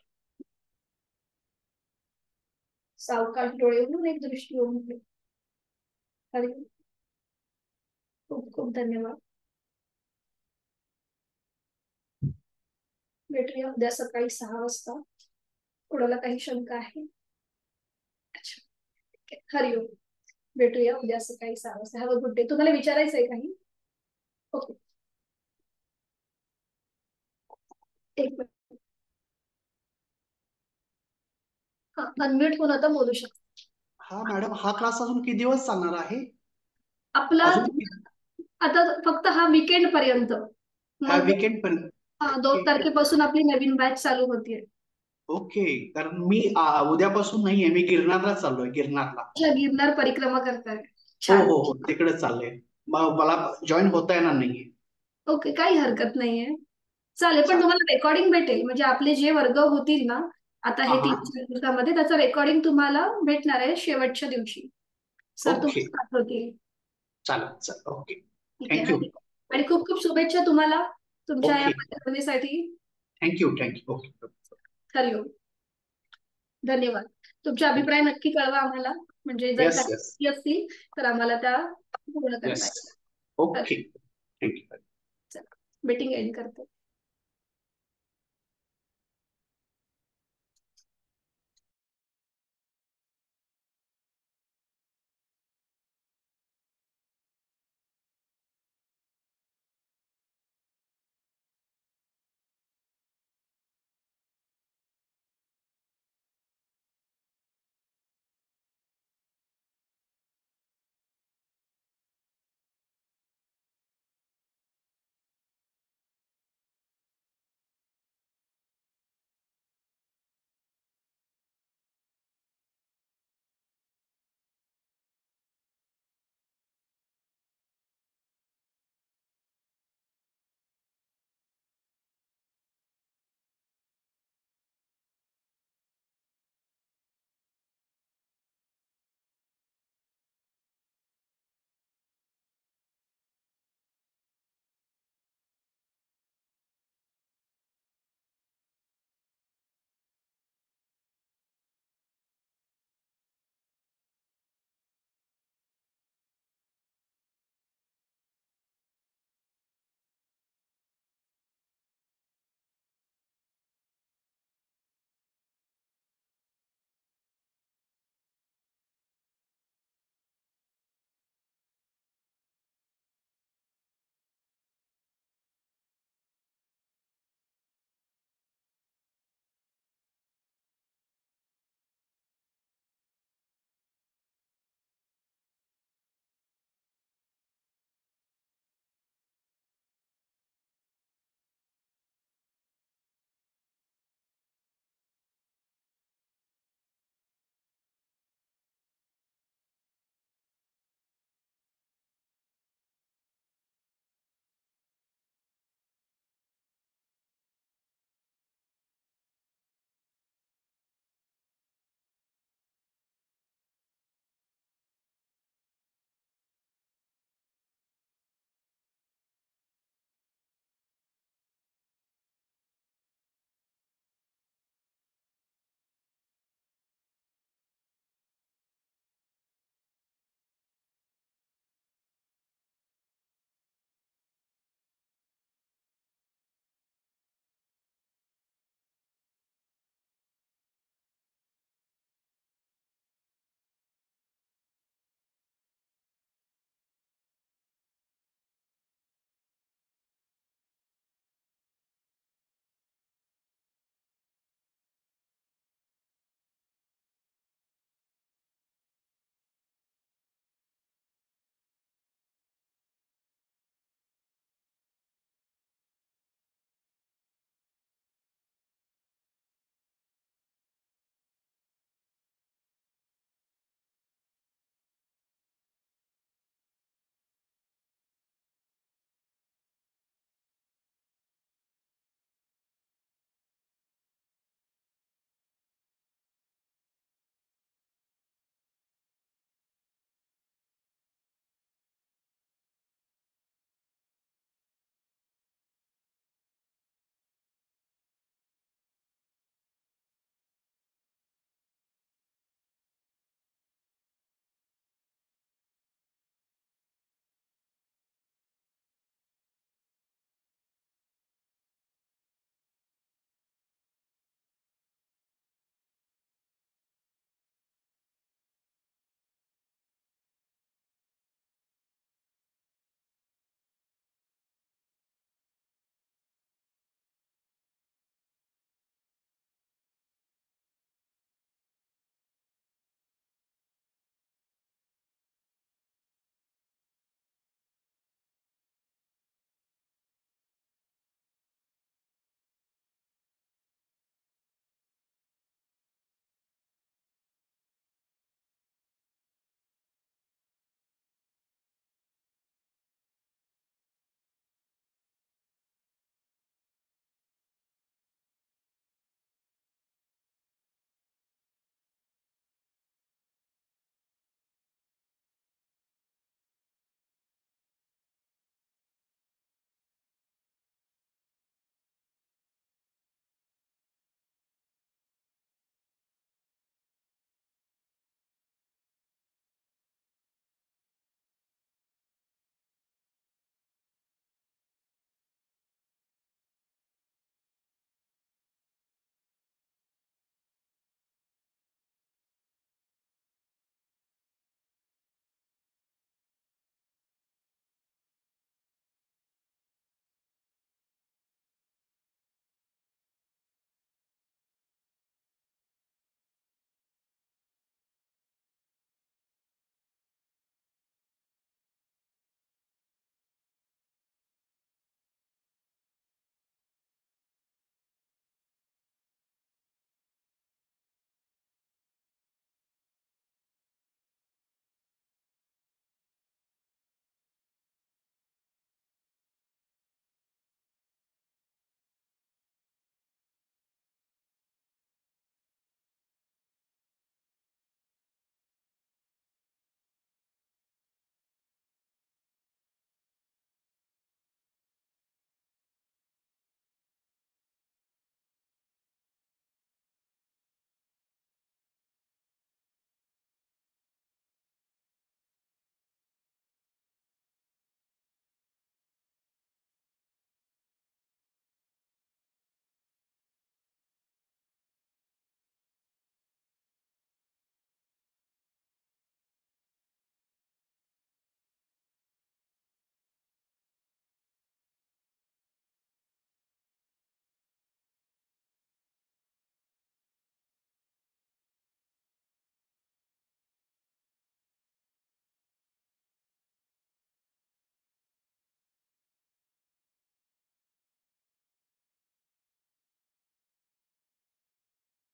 सावकाश डोळे उघडून एक दृष्टी ओढून. हरि. खूप खूप धन्यवाद. भेटूया उद्या सकाळी 6 वाजता. कोणाला काही शंका आहे? अच्छा. हरिओम. भेटूया उद्या सकाळी 6 वाजता. Have a good day. तुम्हाला विचारायचं आहे काही? ओके. एक मिनिट. अनम्यूट होऊन आता बोलू शकतो. हा मॅडम, हा क्लास अजून किती दिवस चालणार आहे? आपला आता फक्त हा वीकेंड पर्यंत. हा मग वीकेंड पर्यंत. 2 तारखेपासून आपली नवीन बॅच चालू होतीये. ओके. कारण मी उद्यापासून नाहीये, मी गिरनारला चाललोय. गिरनारला. गिरनार परिक्रमा करताय? हो छान. हो हो, तिकडे चाललंय. मला जॉईन होता येणार नाहीये. ओके, काही हरकत नाहीये. चालेल, पण चालेल. तुम्हाला रेकॉर्डिंग भेटेल. म्हणजे आपले जे वर्ग होतील ना आता हे 3 दिवसामध्ये, त्याचं रेकॉर्डिंग तुम्हाला भेटणार आहे शेवटच्या दिवशी. Sir okay. तुम्हाला पाठवतील. चालेल चालेल. ओके. ठीक थँक्यू. आहे. आणि खूप खूप शुभेच्छा तुम्हाला तुमच्या या ओके. परिक्रमेसाठी. Thank you thank you. ओके. हरिओम. धन्यवाद. तुमचे अभिप्राय नक्की कळवा आम्हाला. म्हणजे जर येस येस काही असतील तर आम्हाला त्या पूर्ण करता येस. येईल. ओके. थँक्यू. चला, मीटिंग एंड करते.